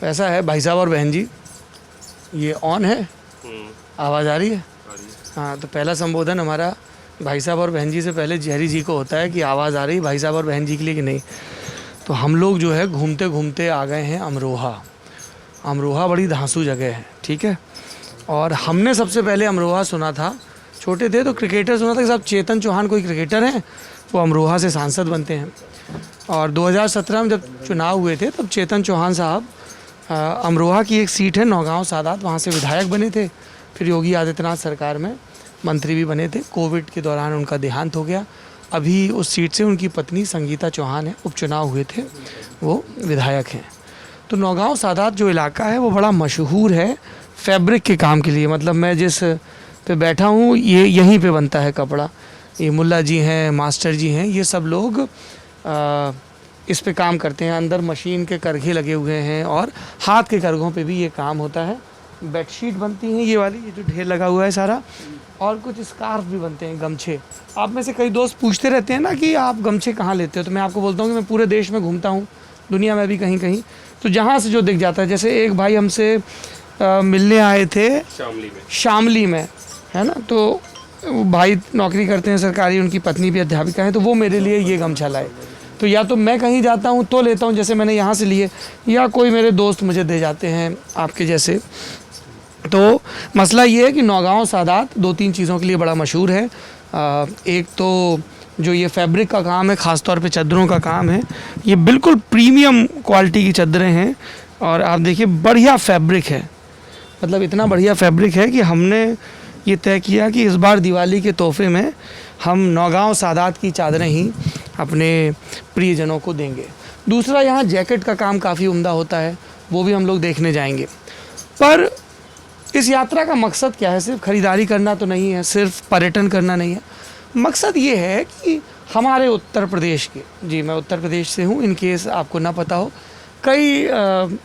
ऐसा है भाई साहब और बहन जी, ये ऑन है, आवाज़ आ रही है? हाँ, तो पहला संबोधन हमारा भाई साहब और बहन जी से पहले जहरी जी को होता है कि आवाज़ आ रही भाई साहब और बहन जी के लिए कि नहीं। तो हम लोग जो है घूमते घूमते आ गए हैं अमरोहा। अमरोहा बड़ी धांसू जगह है, ठीक है। और हमने सबसे पहले अमरोहा सुना था, छोटे थे तो क्रिकेटर सुना था कि साहब चेतन चौहान कोई क्रिकेटर हैं, वो अमरोहा से सांसद बनते हैं। और 2017 में जब चुनाव हुए थे तब चेतन चौहान साहब अमरोहा की एक सीट है नौगांव सादात, वहाँ से विधायक बने थे। फिर योगी आदित्यनाथ सरकार में मंत्री भी बने थे। कोविड के दौरान उनका देहांत हो गया। अभी उस सीट से उनकी पत्नी संगीता चौहान है, उपचुनाव हुए थे, वो विधायक हैं। तो नौगांव सादात जो इलाका है वो बड़ा मशहूर है फैब्रिक के काम के लिए। मतलब मैं जिस पे बैठा हूँ ये यहीं पे बनता है कपड़ा। ये मुल्ला जी हैं, मास्टर जी हैं, ये सब लोग इस पे काम करते हैं। अंदर मशीन के करघे लगे हुए हैं और हाथ के करघों पे भी ये काम होता है। बेडशीट बनती हैं ये वाली, ये जो ढेर लगा हुआ है सारा, और कुछ स्कार्फ भी बनते हैं, गमछे। आप में से कई दोस्त पूछते रहते हैं ना कि आप गमछे कहाँ लेते हो, तो मैं आपको बोलता हूँ कि मैं पूरे देश में घूमता हूँ, दुनिया में भी कहीं कहीं, तो जहाँ से जो दिख जाता है। जैसे एक भाई हमसे मिलने आए थे शामली में, है ना, तो भाई नौकरी करते हैं सरकारी, उनकी पत्नी भी अध्यापिका है, तो वो मेरे लिए ये गमछा लाए। तो या तो मैं कहीं जाता हूँ तो लेता हूँ, जैसे मैंने यहाँ से लिए, या कोई मेरे दोस्त मुझे दे जाते हैं आपके जैसे। तो मसला ये है कि नौगांव सादात 2-3 चीज़ों के लिए बड़ा मशहूर है। एक तो जो ये फैब्रिक का काम है, ख़ास तौर पे चादरों का काम है, ये बिल्कुल प्रीमियम क्वालिटी की चादरें हैं। और आप देखिए बढ़िया फैब्रिक है, मतलब इतना बढ़िया फैब्रिक है कि हमने ये तय किया कि इस बार दिवाली के तोहफे में हम नौगांव सादात की चादरें ही अपने प्रियजनों को देंगे। दूसरा, यहाँ जैकेट का काम काफ़ी उम्दा होता है, वो भी हम लोग देखने जाएंगे। पर इस यात्रा का मकसद क्या है? सिर्फ ख़रीदारी करना तो नहीं है, सिर्फ पर्यटन करना नहीं है। मकसद ये है कि हमारे उत्तर प्रदेश के, जी मैं उत्तर प्रदेश से हूँ, इन केस आपको ना पता हो, कई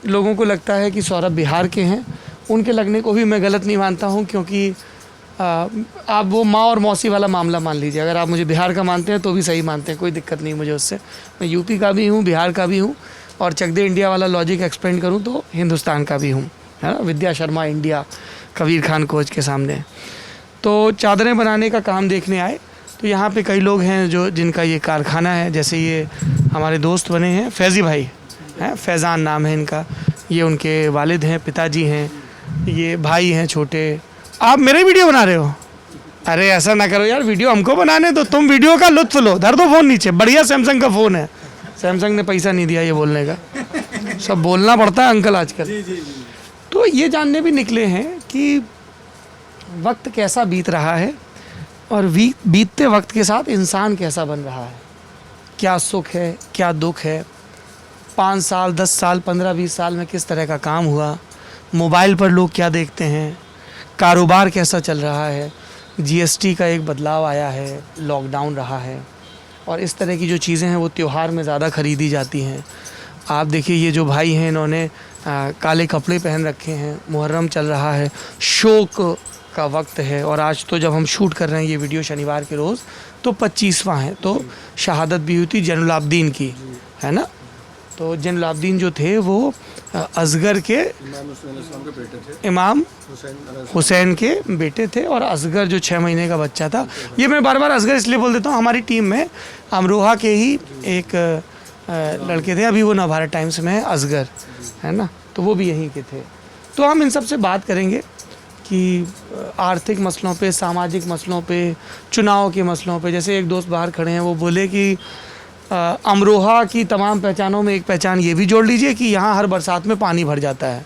लोगों को लगता है कि सौरभ बिहार के हैं। उनके लगने को भी मैं गलत नहीं मानता हूँ, क्योंकि आप वो माँ और मौसी वाला मामला मान लीजिए। अगर आप मुझे बिहार का मानते हैं तो भी सही मानते हैं, कोई दिक्कत नहीं मुझे उससे। मैं यूपी का भी हूँ, बिहार का भी हूँ, और चक दे इंडिया वाला लॉजिक एक्सपेंड करूँ तो हिंदुस्तान का भी हूँ, है ना। विद्या शर्मा इंडिया, कबीर खान कोच के सामने। तो चादरें बनाने का काम देखने आए, तो यहाँ पे कई लोग हैं जो जिनका ये कारखाना है। जैसे ये हमारे दोस्त बने हैं, फैज़ी भाई हैं, फैज़ान नाम है इनका, ये उनके वालिद हैं, पिताजी हैं, ये भाई हैं छोटे। आप मेरे वीडियो बना रहे हो? अरे ऐसा ना करो यार, वीडियो हमको बनाने दो, तुम वीडियो का लुत्फ लो। धर दो फ़ोन नीचे, बढ़िया सैमसंग का फ़ोन है। सैमसंग ने पैसा नहीं दिया ये बोलने का, सब बोलना पड़ता है अंकल आजकल। तो ये जानने भी निकले हैं कि वक्त कैसा बीत रहा है और बीतते वक्त के साथ इंसान कैसा बन रहा है, क्या सुख है, क्या दुख है, 5 साल, 10 साल, 15-20 साल में किस तरह का काम हुआ, मोबाइल पर लोग क्या देखते हैं, कारोबार कैसा चल रहा है, जीएसटी का एक बदलाव आया है, लॉकडाउन रहा है, और इस तरह की जो चीज़ें हैं वो त्यौहार में ज़्यादा ख़रीदी जाती हैं। आप देखिए ये जो भाई हैं इन्होंने काले कपड़े पहन रखे हैं, मुहर्रम चल रहा है, शोक का वक्त है। और आज तो जब हम शूट कर रहे हैं ये वीडियो शनिवार के रोज़, तो 25वां है, तो शहादत भी हुई थी जैनुलाब्दीन की, है ना। तो जैनुलाब्दीन जो थे वो असगर के इमाम हुसैन के बेटे थे, और असगर जो 6 महीने का बच्चा था। ये मैं बार बार असगर इसलिए बोल देता हूँ, हमारी टीम में अमरोहा के ही एक लड़के थे, अभी वो नवभारत टाइम्स में है, असगर, है ना, तो वो भी यहीं के थे। तो हम इन सब से बात करेंगे कि आर्थिक मसलों पे, सामाजिक मसलों पे, चुनाव के मसलों पे। जैसे एक दोस्त बाहर खड़े हैं, वो बोले कि अमरोहा की तमाम पहचानों में एक पहचान ये भी जोड़ लीजिए कि यहाँ हर बरसात में पानी भर जाता है,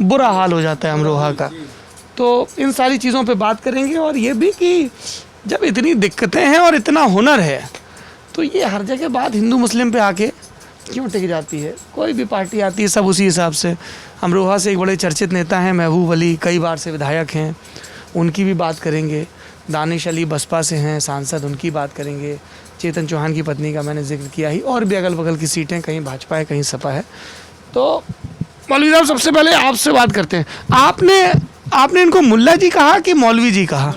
बुरा हाल हो जाता है अमरोहा का। तो इन सारी चीज़ों पे बात करेंगे, और ये भी कि जब इतनी दिक्कतें हैं और इतना हुनर है, तो ये हर जगह बात हिंदू मुस्लिम पे आके क्यों टिक जाती है? कोई भी पार्टी आती है सब उसी हिसाब से। अमरोहा से एक बड़े चर्चित नेता हैं महबूब अली, कई बार से विधायक हैं, उनकी भी बात करेंगे। दानिश अली बसपा से हैं सांसद, उनकी बात करेंगे। चेतन चौहान की पत्नी का मैंने जिक्र किया ही, और भी अगल बगल की सीटें, कहीं भाजपा है, कहीं सपा है। तो मौलवी साहब, सबसे पहले आपसे बात करते हैं। आपने आपने इनको मुल्ला जी कहा कि मौलवी जी कहा?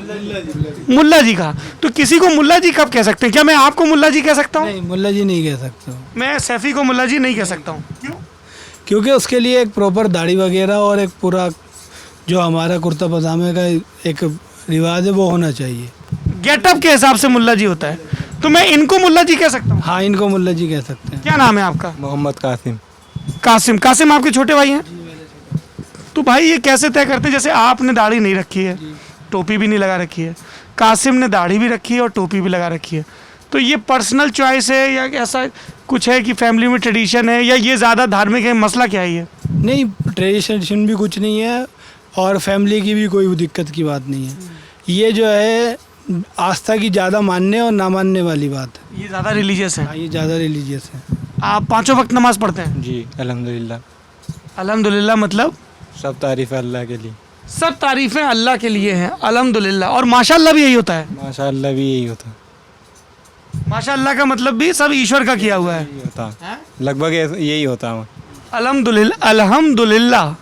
मुल्ला जी कहा। तो किसी को मुल्ला जी कब कह सकते हैं? क्या मैं आपको मुल्ला जी कह सकता हूँ? नहीं, मुल्ला जी नहीं कह सकते हो। मैं सैफी को मुल्ला जी नहीं कह सकता हूँ, क्यों? क्योंकि उसके लिए एक प्रॉपर दाढ़ी वगैरह और एक पूरा जो हमारा कुर्ता पजामे का एक रिवाज है वो होना चाहिए। गेटअप के हिसाब से मुल्ला जी होता है, तो मैं इनको मुल्ला जी कह सकता हूँ? हाँ, इनको मुल्ला जी कह सकते हैं। क्या नाम है आपका? मोहम्मद कासिम। कासिम। कासिम आपके छोटे भाई हैं? तो भाई ये कैसे तय करते हैं, जैसे आपने दाढ़ी नहीं रखी है, टोपी भी नहीं लगा रखी है, कासिम ने दाढ़ी भी रखी है और टोपी भी लगा रखी है, तो ये पर्सनल चॉइस है या ऐसा कुछ है कि फैमिली में ट्रेडिशन है, या ये ज़्यादा धार्मिक है? मसला क्या है ये? नहीं, ट्रेडिशन भी कुछ नहीं है और फैमिली की भी कोई दिक्कत की बात नहीं है। ये जो है आस्था की ज़्यादा मानने और ना मानने वाली बात है। ये ज़्यादा रिलीजियस है? हाँ, ये ज़्यादा रिलीजियस है। आप पाँचों वक्त नमाज पढ़ते हैं? जी अल्हम्दुलिल्लाह। अल्हम्दुलिल्लाह मतलब? सब तारीफ़ है अल्लाह के लिए। सब तारीफ़ें अल्लाह के लिए हैं, अल्हम्दुलिल्लाह। और माशाअल्लाह भी यही होता है? माशाअल्लाह भी यही होता। माशाअल्लाह का मतलब भी सब ईश्वर का किया हुआ है? यही होता, लगभग यही होता है। अल्हम्दुलिल्लाह, अल्हम्दुलिल्लाह,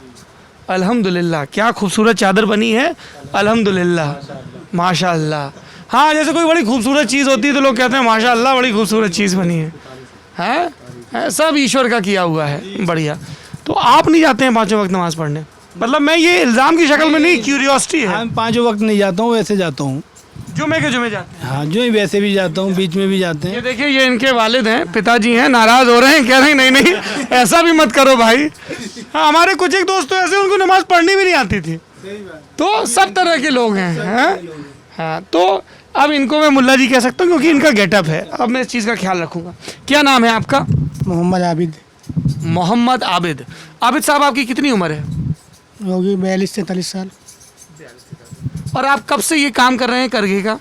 अल्हम्दुलिल्लाह। क्या खूबसूरत चादर बनी है, अल्हम्दुलिल्लाह, माशाअल्लाह। हाँ, जैसे कोई बड़ी खूबसूरत चीज़ होती है तो लोग कहते हैं माशाअल्लाह बड़ी खूबसूरत चीज़ बनी है, हैं? सब ईश्वर का किया हुआ है, बढ़िया। तो आप नहीं जाते हैं पाँचों वक्त नमाज़ पढ़ने? मतलब मैं ये इल्ज़ाम की शक्ल में नहीं, क्यूरियोसिटी है। हाँ, मैं 5 वक्त नहीं जाता हूँ, वैसे जाता हूँ। जुमे के जुमे जाते हैं? हाँ, जो ही वैसे भी जाता हूँ, बीच में भी जाते ये हैं। देखिए, ये इनके वालिद हैं, पिताजी हैं, नाराज़ हो रहे हैं, कह रहे हैं नहीं नहीं ऐसा भी मत करो भाई। हाँ, हमारे कुछ एक दोस्त तो ऐसे उनको नमाज़ पढ़नी भी नहीं आती थी। तो सब तरह के लोग हैं। हाँ, तो अब इनको मैं मुल्ला जी कह सकता हूँ क्योंकि इनका गेटअप है। अब मैं इस चीज़ का ख्याल रखूँगा। क्या नाम है आपका? मोहम्मद आबिद। मोहम्मद आबिद। आबिद साहब, आपकी कितनी उम्र है? होगी 42-43 साल। और आप कब से ये काम कर रहे हैं करघे का?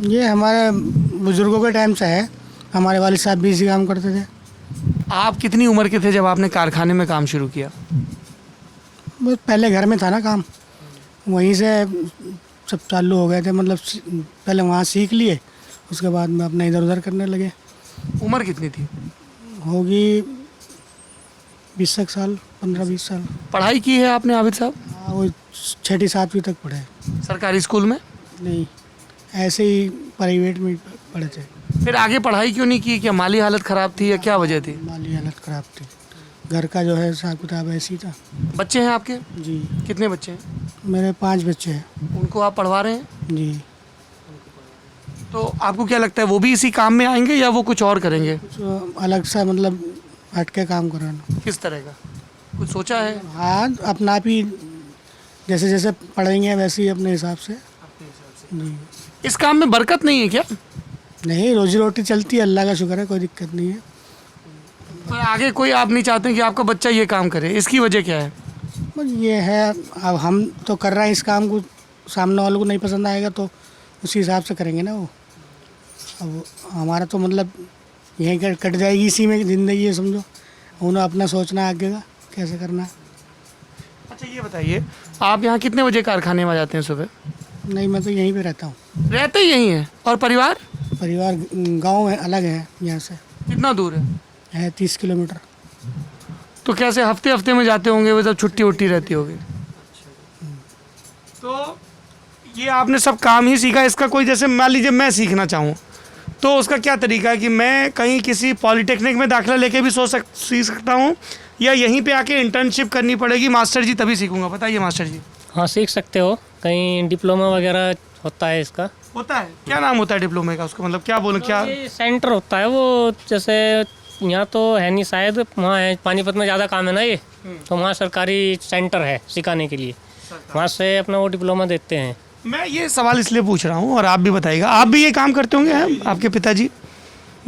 ये हमारे बुज़ुर्गों के टाइम से है। हमारे वालिद साहब भी इसी काम करते थे। आप कितनी उम्र के थे जब आपने कारखाने में काम शुरू किया? बस पहले घर में था ना काम, वहीं से सब चालू हो गए थे। मतलब पहले वहाँ सीख लिए, उसके बाद में अपना इधर उधर करने लगे। उम्र कितनी थी? होगी 20 साल, 15-20 साल। पढ़ाई की है आपने आबिद साहब? हाँ, वो 6ठी-7वीं तक पढ़े। सरकारी स्कूल में? नहीं, ऐसे ही प्राइवेट में पढ़े थे। फिर आगे पढ़ाई क्यों नहीं की? क्या माली हालत ख़राब थी या क्या वजह थी? माली हालत ख़राब थी, घर का जो है हिसाब किताब ऐसी था। बच्चे हैं आपके? जी, कितने बच्चे हैं? मेरे 5 बच्चे हैं। उनको आप पढ़वा रहे हैं? जी। तो आपको क्या लगता है वो भी इसी काम में आएंगे या वो कुछ और करेंगे? कुछ अलग सा मतलब हट के काम कराना। किस तरह का कुछ सोचा है? हाँ, अपना आप ही जैसे जैसे पढ़ेंगे वैसे ही अपने हिसाब से। जी। इस काम में बरकत नहीं है क्या? नहीं, रोजी रोटी चलती है, अल्लाह का शुक्र है, कोई दिक्कत नहीं है। पर आगे कोई आप नहीं चाहते कि आपका बच्चा ये काम करे, इसकी वजह क्या है? बस ये है, अब हम तो कर रहे हैं इस काम को, सामने वालों को नहीं पसंद आएगा तो उसी हिसाब से करेंगे ना वो। अब हमारा तो मतलब यहीं कट जाएगी, इसी में ज़िंदगी है समझो। उन्हें अपना सोचना आगे का कैसे करना है। अच्छा ये बताइए, आप यहाँ कितने बजे कारखाने में आ जाते हैं सुबह? नहीं, मैं तो यहीं पे रहता हूँ। रहते ही यहीं हैं? और परिवार? परिवार गांव है, अलग है यहाँ से, कितना दूर है? 30 किलोमीटर। तो कैसे हफ्ते हफ्ते में जाते होंगे वो, जब छुट्टी उट्टी रहती होगी? तो ये आपने सब काम ही सीखा, इसका कोई जैसे मान लीजिए मैं सीखना चाहूँ तो उसका क्या तरीका है कि मैं कहीं किसी पॉलिटेक्निक में दाखिला लेके भी सीख सकता हूँ या यहीं पे आके इंटर्नशिप करनी पड़ेगी मास्टर जी तभी सीखूंगा? बताइए मास्टर जी। हाँ, सीख सकते हो, कहीं डिप्लोमा वगैरह होता है इसका। होता है? क्या नाम होता है डिप्लोमे का? उसको मतलब क्या बोलो, क्या? ये सेंटर होता है वो, जैसे यहाँ तो है नहीं शायद, वहाँ है पानीपत में ज़्यादा काम है ना ये, तो वहाँ सरकारी सेंटर है सिखाने के लिए, वहाँ से अपना वो डिप्लोमा देते हैं। मैं ये सवाल इसलिए पूछ रहा हूँ और आप भी बताइएगा, आप भी ये काम करते होंगे हैं? आपके पिताजी?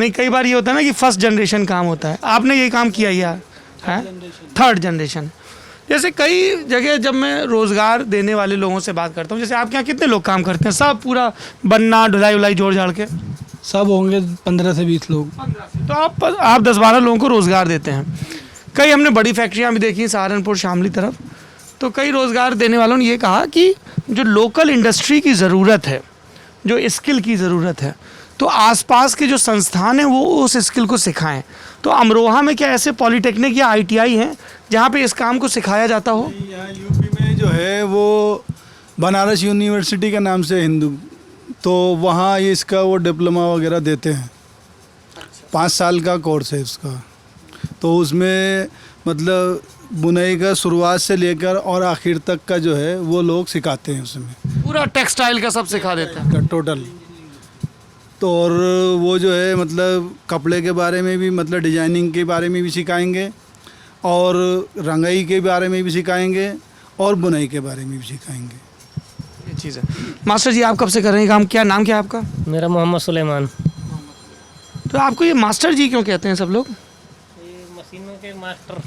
नहीं, कई बार ये होता है ना कि फर्स्ट जनरेशन काम होता है, आपने ये काम किया या है 3rd जनरेशन? जैसे कई जगह जब मैं रोज़गार देने वाले लोगों से बात करता हूँ, जैसे आपके यहाँ कितने लोग काम करते हैं? सब पूरा बनना ढुलाई उलाई जोड़ जाड़ के सब होंगे 15 से 20 लोग। तो आप 10-12 लोगों को रोज़गार देते हैं। कई हमने बड़ी फैक्ट्रियाँ भी देखी सहारनपुर शामली तरफ, तो कई रोज़गार देने वालों ने ये कहा कि जो लोकल इंडस्ट्री की ज़रूरत है, जो स्किल की ज़रूरत है, तो आसपास के जो संस्थान हैं वो उस स्किल को सिखाएं। तो अमरोहा में क्या ऐसे पॉलिटेक्निक या ITI हैं जहाँ पे इस काम को सिखाया जाता हो? यहाँ यूपी में जो है वो बनारस यूनिवर्सिटी के नाम से हिंदू, तो वहाँ ये इसका वो डिप्लोमा वगैरह देते हैं। 5 साल का कोर्स है उसका। तो उसमें मतलब बुनाई का शुरुआत से लेकर और आखिर तक का जो है वो लोग सिखाते हैं उसमें, पूरा टेक्सटाइल का सब सिखा देते हैं। का टोटल। तो और वो जो है मतलब कपड़े के बारे में भी, मतलब डिजाइनिंग के बारे में भी सिखाएंगे, और रंगाई के बारे में भी सिखाएंगे, और बुनाई के बारे में भी सिखाएंगे। ये चीज़ है। मास्टर जी आप कब से कर रहे हैं काम, क्या नाम क्या है आपका? मेरा मोहम्मद सुलेमान। तो आपको ये मास्टर जी क्यों कहते हैं सब लोग? ये मशीनों के मास्टर।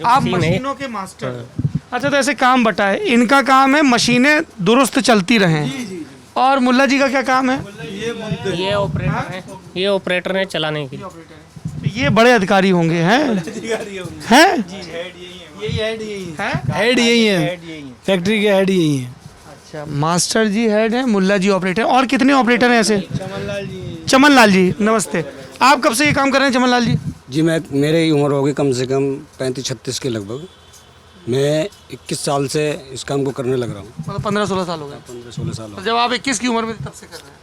आप मशीनों के मास्टर। अच्छा, तो ऐसे काम बटा है, इनका काम है मशीनें दुरुस्त चलती रहें, और मुल्ला जी का क्या काम है? ये ऑपरेटर है, ये ऑपरेटर है चलाने के लिए। तो ये बड़े अधिकारी होंगे हैं? हैं? हेड यही है, फैक्ट्री के हेड यही है। अच्छा, मास्टर जी हेड है, मुल्ला जी ऑपरेटर। और कितने ऑपरेटर हैं ऐसे? चमन लाल जी नमस्ते। आप कब से ये काम कर रहे हैं चमन लाल जी? जी मेरी उम्र होगी कम से कम 35-36 के लगभग। मैं 21 साल से इस काम को करने लग रहा हूँ। मतलब 15-16 साल हो गए। 15-16 साल तो जब आप 21 की उम्र में थे तब से कर रहे हैं?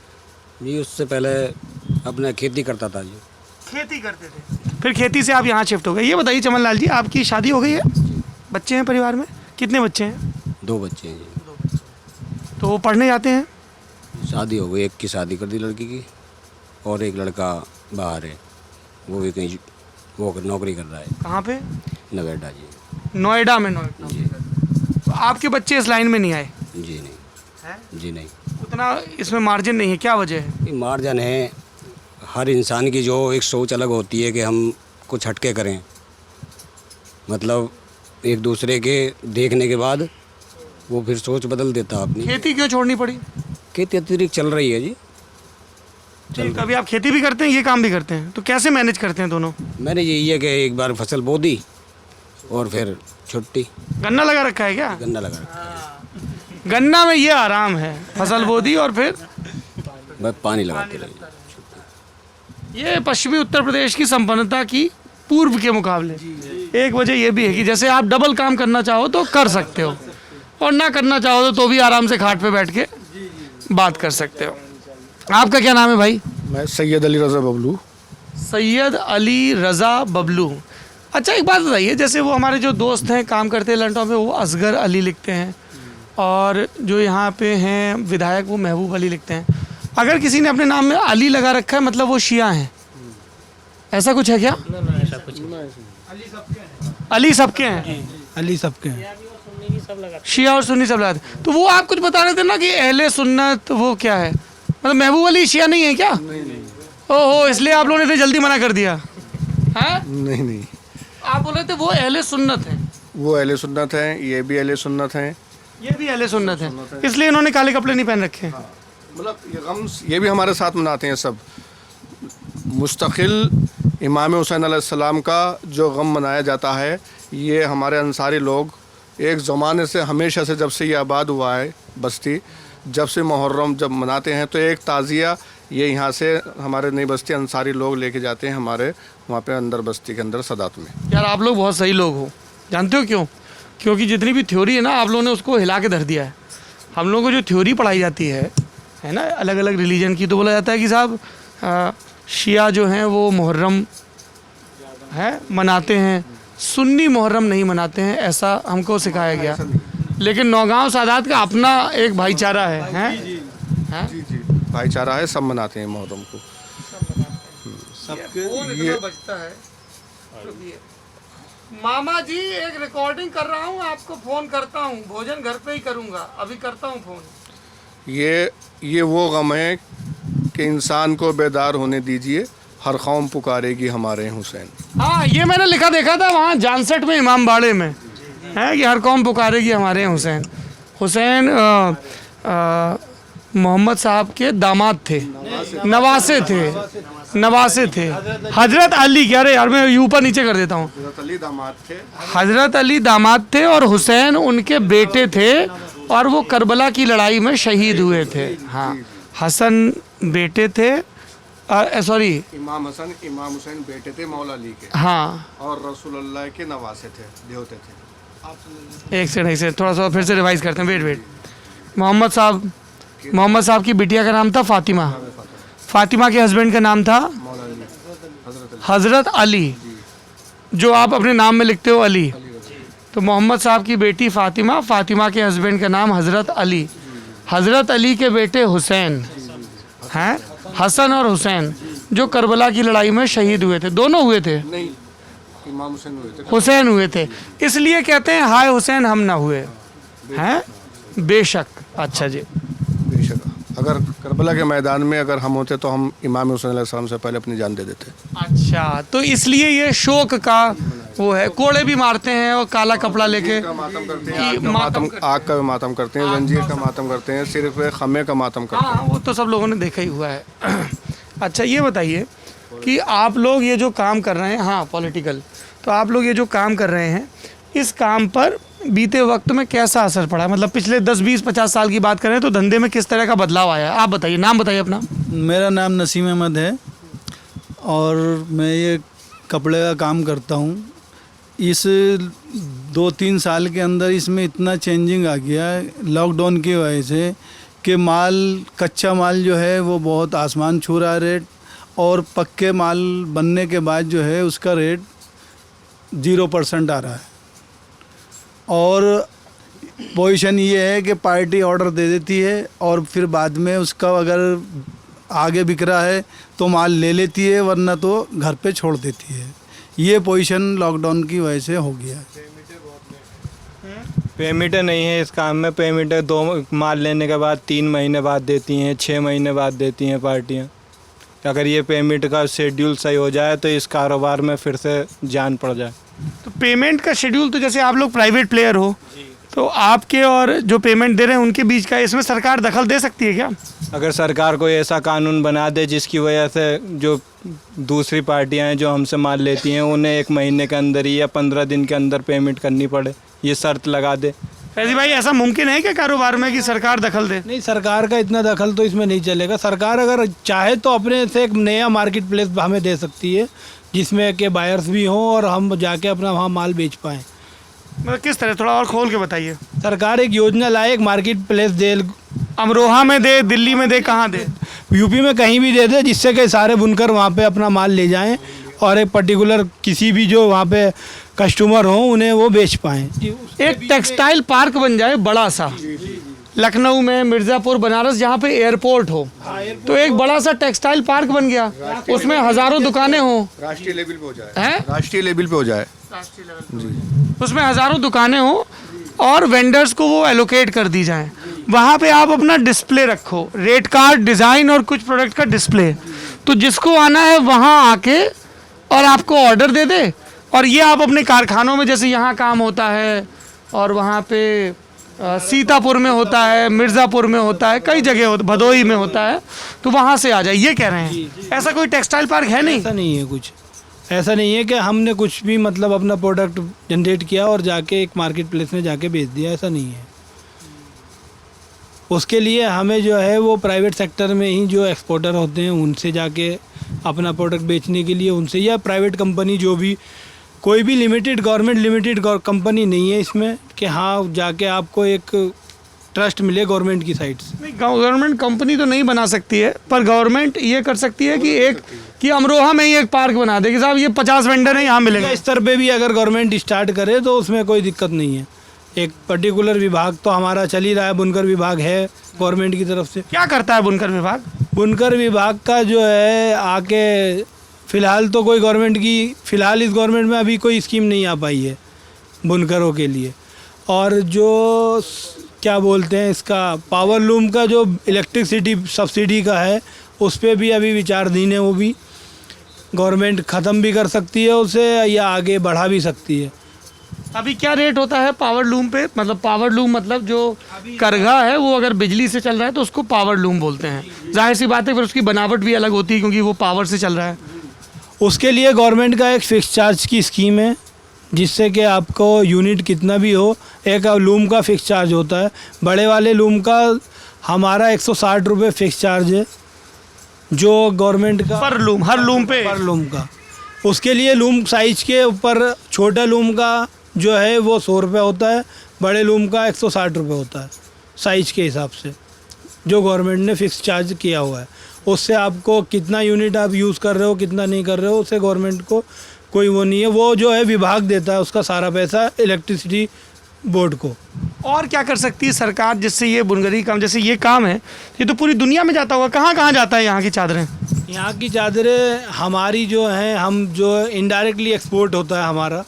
जी उससे पहले अपने खेती करता था जी। खेती करते थे, फिर खेती से आप यहाँ शिफ्ट हो गए। ये बताइए चमन लाल जी, आपकी शादी हो गई है? बच्चे हैं परिवार में? कितने बच्चे हैं? 2 बच्चे हैं जी। तो वो पढ़ने जाते हैं? शादी हो गई, एक की शादी कर दी लड़की की, और एक लड़का बाहर है, वो भी कहीं वो नौकरी कर रहा है। कहाँ पे? नोएडा जी। नोएडा में नोएडा। तो आपके बच्चे इस लाइन में नहीं आए? जी नहीं हैं? जी नहीं। उतना इसमें मार्जिन नहीं है, क्या वजह है? ये मार्जन है, हर इंसान की जो एक सोच अलग होती है कि हम कुछ हटके करें, मतलब एक दूसरे के देखने के बाद वो फिर सोच बदल देता अपनी। खेती क्यों छोड़नी पड़ी? खेती अतिरिक्त चल रही है जी। कभी आप खेती भी करते हैं, ये काम भी करते हैं, तो कैसे मैनेज करते हैं दोनों? मैंने यही है कि एक बार फसल बो दी और फिर छुट्टी। गन्ना लगा रखा है क्या? गन्ना लगा रखा है। गन्ना में ये आराम है, फसल बो दी और फिर बस पानी लगाते रहिए। ये पश्चिमी उत्तर प्रदेश की संपन्नता की पूर्व के मुकाबले एक वजह ये भी है कि जैसे आप डबल काम करना चाहो तो कर सकते हो, और ना करना चाहो तो भी आराम से खाट पे बैठ के बात कर सकते हो। आपका क्या नाम है भाई? मैं सैयद अली रज़ा बबलू। सैयद अली रज़ा बबलू। अच्छा, एक बात बताइए, जैसे वो हमारे जो दोस्त हैं काम करते हैं लंटों में, वो असगर अली लिखते हैं, और जो यहाँ पे हैं विधायक वो महबूब अली लिखते हैं। अगर किसी ने अपने नाम में अली लगा रखा है मतलब वो शिया हैं, ऐसा कुछ है क्या? ऐसा कुछ नहीं। अली सबके हैं, अली सबके हैं। शिया और सुन्नी सब लगाते। तो वो आप कुछ बता रहे थे ना कि अहले सुन्नत, वो क्या है? मतलब महबूब अली शिया नहीं है क्या? ओहो, इसलिए आप लोगों ने इतनी जल्दी मना कर दिया है? नहीं, आप बोल रहे थे वो अहले सुन्नत है। वो अहले सुन्नत हैं, ये भी अहले सुन्नत हैं। ये भी अहले सुन्नत है, इसलिए इन्होंने काले कपड़े नहीं पहन रखे। मतलब ये गम ये भी हमारे साथ मनाते हैं सब। मुस्तकिल इमाम हुसैन अलैहिस्सलाम का जो गम मनाया जाता है, ये हमारे अंसारी लोग एक ज़माने से, हमेशा से, जब से ये आबाद हुआ है बस्ती, जब से मुहर्रम जब मनाते हैं तो एक ताज़िया ये यहाँ से हमारे नई बस्ती अंसारी लोग लेके जाते हैं हमारे वहाँ पे अंदर बस्ती के अंदर सदात में। यार आप लोग बहुत सही लोग हो, जानते हो क्यों? क्योंकि जितनी भी थ्योरी है ना, आप लोगों ने उसको हिला के धर दिया है। हम लोगों को जो थ्योरी पढ़ाई जाती है ना, अलग अलग रिलीजन की, तो बोला जाता है कि साहब शिया जो हैं वो मुहर्रम है मनाते हैं, सुन्नी मुहर्रम नहीं मनाते हैं, ऐसा हमको सिखाया गया। लेकिन नौगांव सादात का अपना एक भाईचारा है, हैं? जी भाईचारा है, सब मनाते हैं मुहर्रम को। ये बचता है। मामा जी एक रिकॉर्डिंग कर रहा हूँ, आपको फ़ोन करता हूँ, भोजन घर पे ही करूँगा, अभी करता हूँ फ़ोन। ये वो गम है कि इंसान को बेदार होने दीजिए, हर कौम पुकारेगी हमारे हुसैन। हाँ, ये मैंने लिखा देखा था वहाँ जानसठ में, इमाम बाड़े में, है कि हर कौम पुकारेगी हमारे हुसैन। हुसैन मोहम्मद साहब के दामाद थे, नवासे थे। हजरत अली, क्या रे यार मैं ऊपर नीचे कर देता हूँ। हजरत अली दामाद थे और हुसैन उनके बेटे थे, और वो करबला की लड़ाई में शहीद हुए थे। हाँ, हसन बेटे थे, सॉरी इमाम हसन इमाम हुसैन बेटे थे मौला अली के, हाँ, और रसूलुल्लाह के नवासे थे, देवते थे। एक सेकंड थोड़ा सा फिर से रिवाइज करते हैं। वेट मोहम्मद साहब की बिटिया का नाम था फातिमा। फातिमा के हस्बैंड का नाम था हज़रत अली, जो आप अपने नाम में लिखते हो अली। तो मोहम्मद साहब की बेटी फातिमा, फातिमा के हस्बैंड का नाम हज़रत अली, हज़रत अली के बेटे हुसैन हैं, हसन और हुसैन, जो करबला की लड़ाई में शहीद हुए थे। दोनों हुए थे? नहीं, इमाम हुसैन हुए थे। हुसैन हुए थे, इसलिए कहते हैं हाय हुसैन हम ना हुए हैं। बेशक। अच्छा जी, बेशक अगर करबला के मैदान में अगर हम होते तो हम इमाम हुसैन अलैहिस्सलाम से पहले अपनी जान दे देते। अच्छा, तो इसलिए ये शोक का वो है। कोड़े भी मारते हैं और काला कपड़ा लेके मातम करते कि हैं, आग का मातम करते हैं, जंजीर का मातम करते हैं, सिर्फ खमे का मातम करते हैं। हाँ, वो तो सब लोगों ने देखा ही हुआ है। अच्छा, ये बताइए कि आप लोग ये जो काम कर रहे हैं, हाँ पॉलिटिकल, तो आप लोग ये जो काम कर रहे हैं, इस काम पर बीते वक्त में कैसा असर पड़ा? मतलब पिछले 10, 20, 50 साल की बात करें तो धंधे में किस तरह का बदलाव आया है? आप बताइए, नाम बताइए अपना। मेरा नाम नसीम अहमद है और मैं ये कपड़े का काम करता हूँ। इस 2-3 साल के अंदर इसमें इतना चेंजिंग आ गया लॉकडाउन की वजह से कि कच्चा माल जो है वो बहुत आसमान छू रहा है रेट, और पक्के माल बनने के बाद जो है उसका रेट 0% आ रहा है। और पोजीशन ये है कि पार्टी ऑर्डर दे देती है और फिर बाद में उसका अगर आगे बिक रहा है तो माल ले लेती है, वरना तो घर पे छोड़ देती है। ये पोजीशन लॉकडाउन की वजह से हो गया है। पेमेंट नहीं है इस काम में। पेमेंट 2 माल लेने के बाद 3 महीने बाद देती हैं, 6 महीने बाद देती हैं पार्टियाँ। अगर ये पेमेंट का शेड्यूल सही हो जाए तो इस कारोबार में फिर से जान पड़ जाए। तो पेमेंट का शेड्यूल, तो जैसे आप लोग प्राइवेट प्लेयर हो, तो आपके और जो पेमेंट दे रहे हैं उनके बीच का, इसमें सरकार दखल दे सकती है क्या? अगर सरकार कोई ऐसा कानून बना दे जिसकी वजह से जो दूसरी पार्टियां हैं जो हमसे माल लेती हैं उन्हें 1 महीने के अंदर ही या 15 दिन के अंदर पेमेंट करनी पड़े, ये शर्त लगा दे। फैजी भाई, ऐसा मुमकिन है क्या कारोबार में कि सरकार दखल दे? नहीं, सरकार का इतना दखल तो इसमें नहीं चलेगा। सरकार अगर चाहे तो अपने से एक नया मार्केट प्लेस हमें दे सकती है जिसमें के बायर्स भी हों और हम जाके अपना वहाँ माल बेच पाएँ। मतलब किस तरह, थोड़ा और खोल के बताइए। सरकार एक योजना लाए, एक मार्केट प्लेस दे, अमरोहा में दे, दिल्ली में दे, कहाँ दे? यूपी में कहीं भी दे दे, जिससे कि सारे बुनकर वहाँ पे अपना माल ले जाएं और एक पर्टिकुलर किसी भी जो वहाँ पे कस्टमर हों उन्हें वो बेच पाएँ। एक टेक्सटाइल पार्क बन जाए बड़ा सा, लखनऊ में, मिर्ज़ापुर, बनारस, जहाँ पे एयरपोर्ट हो, तो एक बड़ा सा टेक्सटाइल पार्क बन गया, उसमें हज़ारों दुकानें हों। राष्ट्रीय लेवल पे हो जाए, हैं? राष्ट्रीय लेवल पे हो जाए, उसमें हज़ारों दुकानें हों और वेंडर्स को वो एलोकेट कर दी जाएं। वहाँ पे आप अपना डिस्प्ले रखो, रेट कार्ड, डिज़ाइन और कुछ प्रोडक्ट का डिस्प्ले, तो जिसको आना है वहाँ आके और आपको ऑर्डर दे दे। और ये आप अपने कारखानों में, जैसे यहाँ काम होता है और वहाँ पे सीतापुर में होता है, मिर्ज़ापुर में होता है, कई जगह होता, भदोही में होता है, तो वहाँ से आ जाए, ये कह रहे हैं। ऐसा कोई टेक्सटाइल पार्क है नहीं? ऐसा नहीं है कुछ। ऐसा नहीं है कि हमने कुछ भी मतलब अपना प्रोडक्ट जनरेट किया और जाके एक मार्केट प्लेस में जाके बेच दिया, ऐसा नहीं है। उसके लिए हमें जो है वो प्राइवेट सेक्टर में ही जो एक्सपोर्टर होते हैं उनसे जाके अपना प्रोडक्ट बेचने के लिए उनसे, या प्राइवेट कंपनी जो भी, कोई भी गवर्नमेंट लिमिटेड कंपनी नहीं है इसमें कि हाँ जाके आपको एक ट्रस्ट मिले गवर्नमेंट की साइड से। नहीं, गवर्नमेंट कंपनी तो नहीं बना सकती है, पर गवर्नमेंट ये कर सकती है कि अमरोहा में ही एक पार्क बना दे कि साहब ये 50 वेंडर हैं, यहाँ मिलेंगे। इस स्तर पे भी अगर गवर्नमेंट स्टार्ट करे तो उसमें कोई दिक्कत नहीं है। एक पर्टिकुलर विभाग तो हमारा चल ही रहा है, बुनकर विभाग है गवर्नमेंट की तरफ से। क्या करता है बुनकर विभाग? बुनकर विभाग का जो है आके फ़िलहाल तो कोई गवर्नमेंट की, फ़िलहाल इस गवर्नमेंट में अभी कोई स्कीम नहीं आ पाई है बुनकरों के लिए। और जो क्या बोलते हैं इसका, पावर लूम का जो इलेक्ट्रिसिटी सब्सिडी का है उस पर भी अभी विचाराधीन है। वो भी गवर्नमेंट ख़त्म भी कर सकती है उसे या आगे बढ़ा भी सकती है। अभी क्या रेट होता है पावर लूम पे? मतलब पावर लूम मतलब जो करघा है वो अगर बिजली से चल रहा है तो उसको पावर लूम बोलते हैं। जाहिर सी बात है, फिर उसकी बनावट भी अलग होती है क्योंकि वो पावर से चल रहा है। उसके लिए गवर्नमेंट का एक फ़िक्स चार्ज की स्कीम है जिससे कि आपको यूनिट कितना भी हो, एक लूम का फ़िक्स चार्ज होता है। बड़े वाले लूम का हमारा 160 रुपये फ़िक्स चार्ज है जो गवर्नमेंट का पर लूम, हर लूम पे पर लूम का। उसके लिए लूम साइज के ऊपर छोटा लूम का जो है वो 100 रुपये होता है, बड़े लूम का 160 रुपये होता है साइज के हिसाब से, जो गवर्नमेंट ने फिक्स चार्ज किया हुआ है। उससे आपको कितना यूनिट आप यूज़ कर रहे हो कितना नहीं कर रहे हो उससे गवर्नमेंट को कोई वो नहीं है, वो जो है विभाग देता है उसका सारा पैसा इलेक्ट्रिसिटी बोर्ड को। और क्या कर सकती है सरकार जिससे ये बुनकरी काम, जैसे ये काम है ये तो पूरी दुनिया में जाता होगा, कहाँ कहाँ जाता है यहाँ की चादरें? यहाँ की चादरें हमारी जो हैं, हम जो इनडायरेक्टली एक्सपोर्ट होता है हमारा,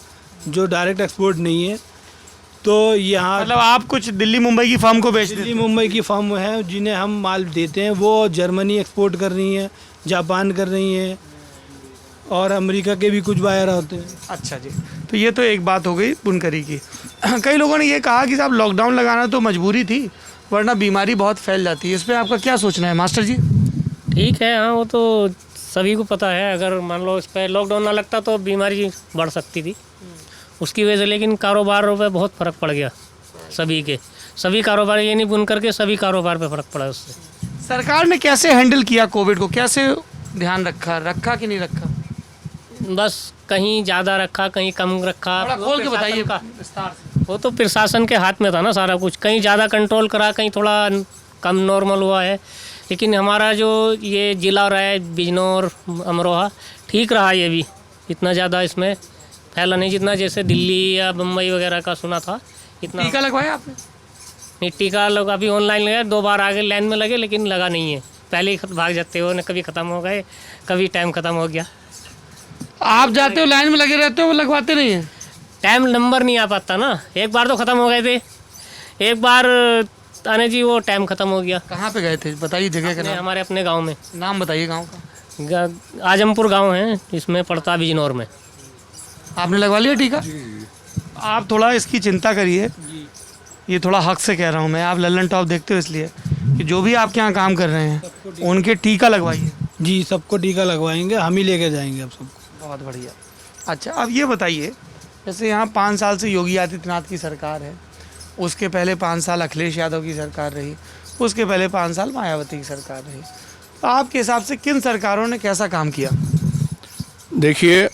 जो डायरेक्ट एक्सपोर्ट नहीं है, तो यहाँ मतलब आप कुछ दिल्ली मुंबई की फर्म को बेच देते दिल्ली मुंबई की फर्म है जिन्हें हम माल देते हैं, वो जर्मनी एक्सपोर्ट कर रही हैं, जापान कर रही हैं और अमेरिका के भी कुछ बायर होते हैं। अच्छा जी, तो ये तो एक बात हो गई बुनकरी की। कई लोगों ने ये कहा कि साहब लॉकडाउन लगाना तो मजबूरी थी, वरना बीमारी बहुत फैल जाती है, इस पर आपका क्या सोचना है मास्टर जी? ठीक है, हाँ वो तो सभी को पता है। अगर मान लो इस पर लॉकडाउन ना लगता तो बीमारी बढ़ सकती थी उसकी वजह से, लेकिन कारोबार पे बहुत फ़र्क पड़ गया सभी के, सभी कारोबार, ये नहीं बुनकर के सभी कारोबार पे फ़र्क पड़ा उससे। सरकार ने कैसे हैंडल किया कोविड को, कैसे ध्यान रखा कि नहीं रखा? बस कहीं ज़्यादा रखा कहीं कम रखा, थोड़ा खोल के बताइए का विस्तार से। वो तो प्रशासन के हाथ में था ना सारा कुछ, कहीं ज़्यादा कंट्रोल करा कहीं थोड़ा कम नॉर्मल हुआ है। लेकिन हमारा जो ये ज़िला रहा है बिजनौर अमरोहा, ठीक रहा ये भी, इतना ज़्यादा इसमें फैला नहीं जितना जैसे दिल्ली या मुंबई वगैरह का सुना था इतना। टीका लगवाया आपने? नहीं, टीका लोग अभी ऑनलाइन लगा, 2 बार आगे लाइन में लगे लेकिन लगा नहीं है, पहले ही भाग जाते हो, कभी ख़त्म हो गए कभी टाइम ख़त्म हो गया। आप जाते हो लाइन में लगे रहते हो, वो लगवाते नहीं हैं? टाइम नंबर नहीं आ पाता ना, एक बार तो ख़त्म हो गए थे, एक बार आने जी वो टाइम ख़त्म हो गया। कहाँ पे गए थे बताइए जगह का नाम? हमारे अपने गांव में। नाम बताइए गांव का। आजमपुर गांव है, इसमें पड़ता है बिजनौर में। आपने लगवा लिया टीका? आप थोड़ा इसकी चिंता करिए, ये थोड़ा हक से कह रहा हूँ मैं, आप लल्लन टॉप देखते हो इसलिए कि जो भी आपके यहाँ काम कर रहे हैं उनके टीका लगवाइए। जी, सबको टीका लगवाएंगे, हम ही लेके जाएंगे अब सबको। बहुत बढ़िया। अच्छा, अब ये बताइए, जैसे यहाँ 5 साल से योगी आदित्यनाथ की सरकार है, उसके पहले 5 साल अखिलेश यादव की सरकार रही, उसके पहले 5 साल मायावती की सरकार रही, तो आपके हिसाब से किन सरकारों ने कैसा काम किया? देखिए,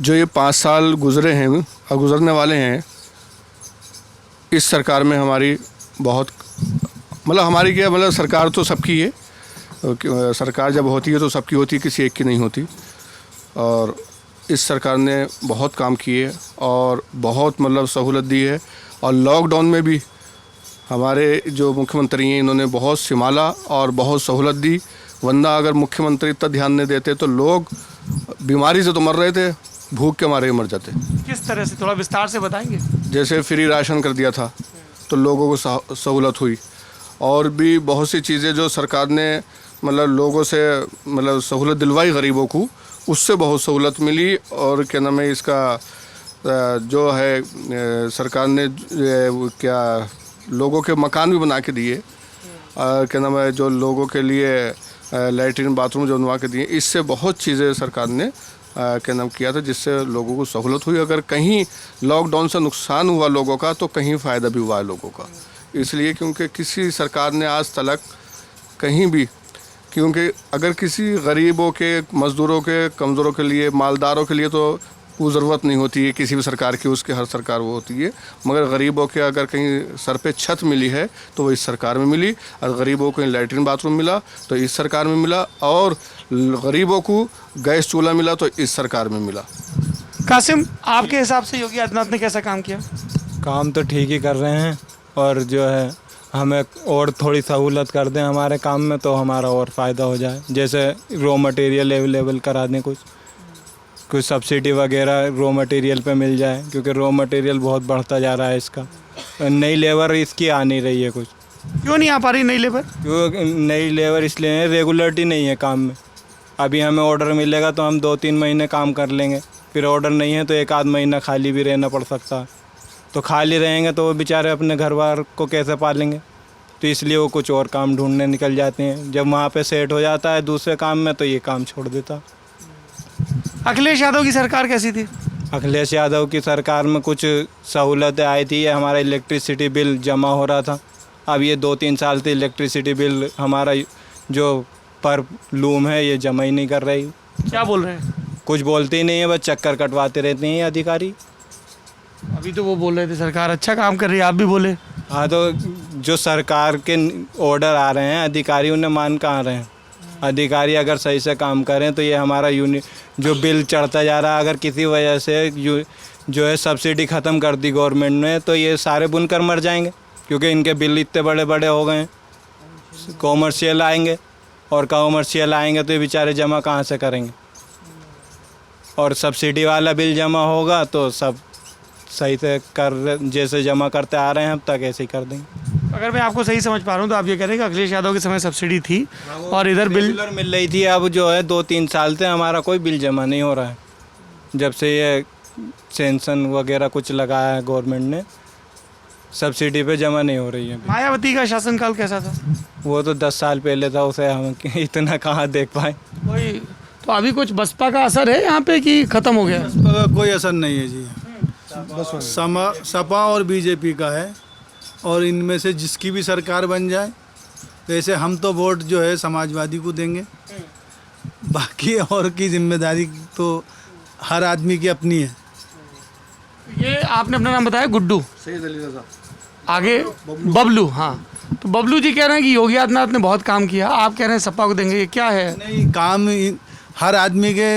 जो ये 5 साल गुजरे हैं और गुजरने वाले हैं, इस सरकार में हमारी बहुत मतलब हमारी क्या मतलब सरकार तो सबकी है, सरकार जब होती है तो सबकी होती है, किसी एक की नहीं होती। और इस सरकार ने बहुत काम किए और बहुत मतलब सहूलत दी है। और लॉकडाउन में भी हमारे जो मुख्यमंत्री हैं इन्होंने बहुत संभाला और बहुत सहूलत दी, वरना अगर मुख्यमंत्री इतना ध्यान नहीं देते तो लोग बीमारी से तो मर रहे थे, भूख के मारे मर जाते। किस तरह से, थोड़ा विस्तार से बताएंगे? जैसे फ्री राशन कर दिया था तो लोगों को सहूलत हुई, और भी बहुत सी चीज़ें जो सरकार ने मतलब लोगों से मतलब सहूलत दिलवाई गरीबों को, उससे बहुत सहूलत मिली। और क्या नाम है इसका, जो है सरकार ने क्या लोगों के मकान भी बना के दिए, क्या नाम है जो लोगों के लिए लैट्रिन बाथरूम जो बनवा के दिए, इससे बहुत चीज़ें सरकार ने क्या नाम किया था, जिससे लोगों को सहूलत हुई। अगर कहीं लॉकडाउन से नुकसान हुआ लोगों का तो कहीं फ़ायदा भी हुआ है लोगों का, इसलिए क्योंकि किसी सरकार ने आज तक कहीं भी, क्योंकि अगर किसी गरीबों के, मज़दूरों के, कमज़ोरों के लिए, मालदारों के लिए तो वो ज़रूरत नहीं होती है किसी भी सरकार की, उसके हर सरकार वो होती है, मगर गरीबों के अगर कहीं सर पे छत मिली है तो वो इस सरकार में मिली, और गरीबों को लैट्रिन बाथरूम मिला तो इस सरकार में मिला, और गरीबों को गैस चूल्हा मिला तो इस सरकार में मिला। कासिम, आपके हिसाब से योगी आदित्यनाथ ने कैसा काम किया? काम तो ठीक ही कर रहे हैं, और जो है हमें और थोड़ी सहूलत कर दें हमारे काम में तो हमारा और फ़ायदा हो जाए। जैसे रॉ मटेरियल अवेलेबल करा दें, कुछ सब्सिडी वगैरह रॉ मटेरियल पे मिल जाए, क्योंकि रॉ मटेरियल बहुत बढ़ता जा रहा है इसका। नई लेबर इसकी आ नहीं रही है कुछ। क्यों नहीं आ पा रही नई लेबर? क्योंकि नई लेबर इसलिए रेगुलरिटी नहीं है काम में। अभी हमें ऑर्डर मिलेगा तो हम 2-3 महीने काम कर लेंगे, फिर ऑर्डर नहीं है तो 1-आध महीना खाली भी रहना पड़ सकता है। तो खाली रहेंगे तो वो बेचारे अपने घर बार को कैसे पालेंगे, तो इसलिए वो कुछ और काम ढूंढने निकल जाते हैं। जब वहाँ पे सेट हो जाता है दूसरे काम में तो ये काम छोड़ देता। अखिलेश यादव की सरकार कैसी थी? अखिलेश यादव की सरकार में कुछ सहूलतें आई थी, ये हमारा इलेक्ट्रिसिटी बिल जमा हो रहा था। अब ये 2-3 साल से इलेक्ट्रिसिटी बिल हमारा जो पर लूम है ये जमा ही नहीं कर रही। क्या बोल रहे हैं? कुछ बोलते ही नहीं है, बस चक्कर कटवाते रहते हैं ये अधिकारी। अभी तो वो बोल रहे थे सरकार अच्छा काम कर रही है, आप भी बोले। हाँ, तो जो सरकार के ऑर्डर आ रहे हैं अधिकारी उन्हें मान कहाँ रहे हैं। अधिकारी अगर सही से काम करें तो ये हमारा जो बिल चढ़ता जा रहा है, अगर किसी वजह से जो है सब्सिडी ख़त्म कर दी गवर्नमेंट ने, तो ये सारे बुनकर मर जाएंगे, क्योंकि इनके बिल इतने बड़े बड़े हो गए हैं। कॉमर्शियल आएंगे, और कॉमर्शियल आएंगे तो ये बेचारे जमा कहाँ से करेंगे। और सब्सिडी वाला बिल जमा होगा तो सब सही से जैसे जमा करते आ रहे हैं अब तक ऐसे ही कर देंगे। अगर मैं आपको सही समझ पा रहा हूँ तो आप ये कह रहे हैं कि अखिलेश यादव के समय सब्सिडी थी और इधर बिल रेगुलर मिल रही थी। अब जो है 2-3 साल से हमारा कोई बिल जमा नहीं हो रहा है, जब से ये सेंसन वगैरह कुछ लगाया है गवर्नमेंट ने, सब्सिडी पे जमा नहीं हो रही है। मायावती का शासनकाल कैसा था? वो तो 10 साल पहले था, उसे हम इतना कहाँ देख पाए। कोई तो अभी कुछ बसपा का असर है यहाँ पे कि ख़त्म हो गया? बसपा का कोई असर नहीं है जी, सपा और बीजेपी का है। और इनमें से जिसकी भी सरकार बन जाए, वैसे हम तो वोट जो है समाजवादी को देंगे, बाकी और की जिम्मेदारी तो हर आदमी की अपनी है। ये आपने अपना नाम बताया गुड्डू, सैयद अली रज़ा, आगे बबलू। हाँ, तो बबलू जी कह रहे हैं कि योगी आदित्यनाथ ने बहुत काम किया, आप कह रहे हैं सपा को देंगे, ये क्या है? नहीं, काम हर आदमी के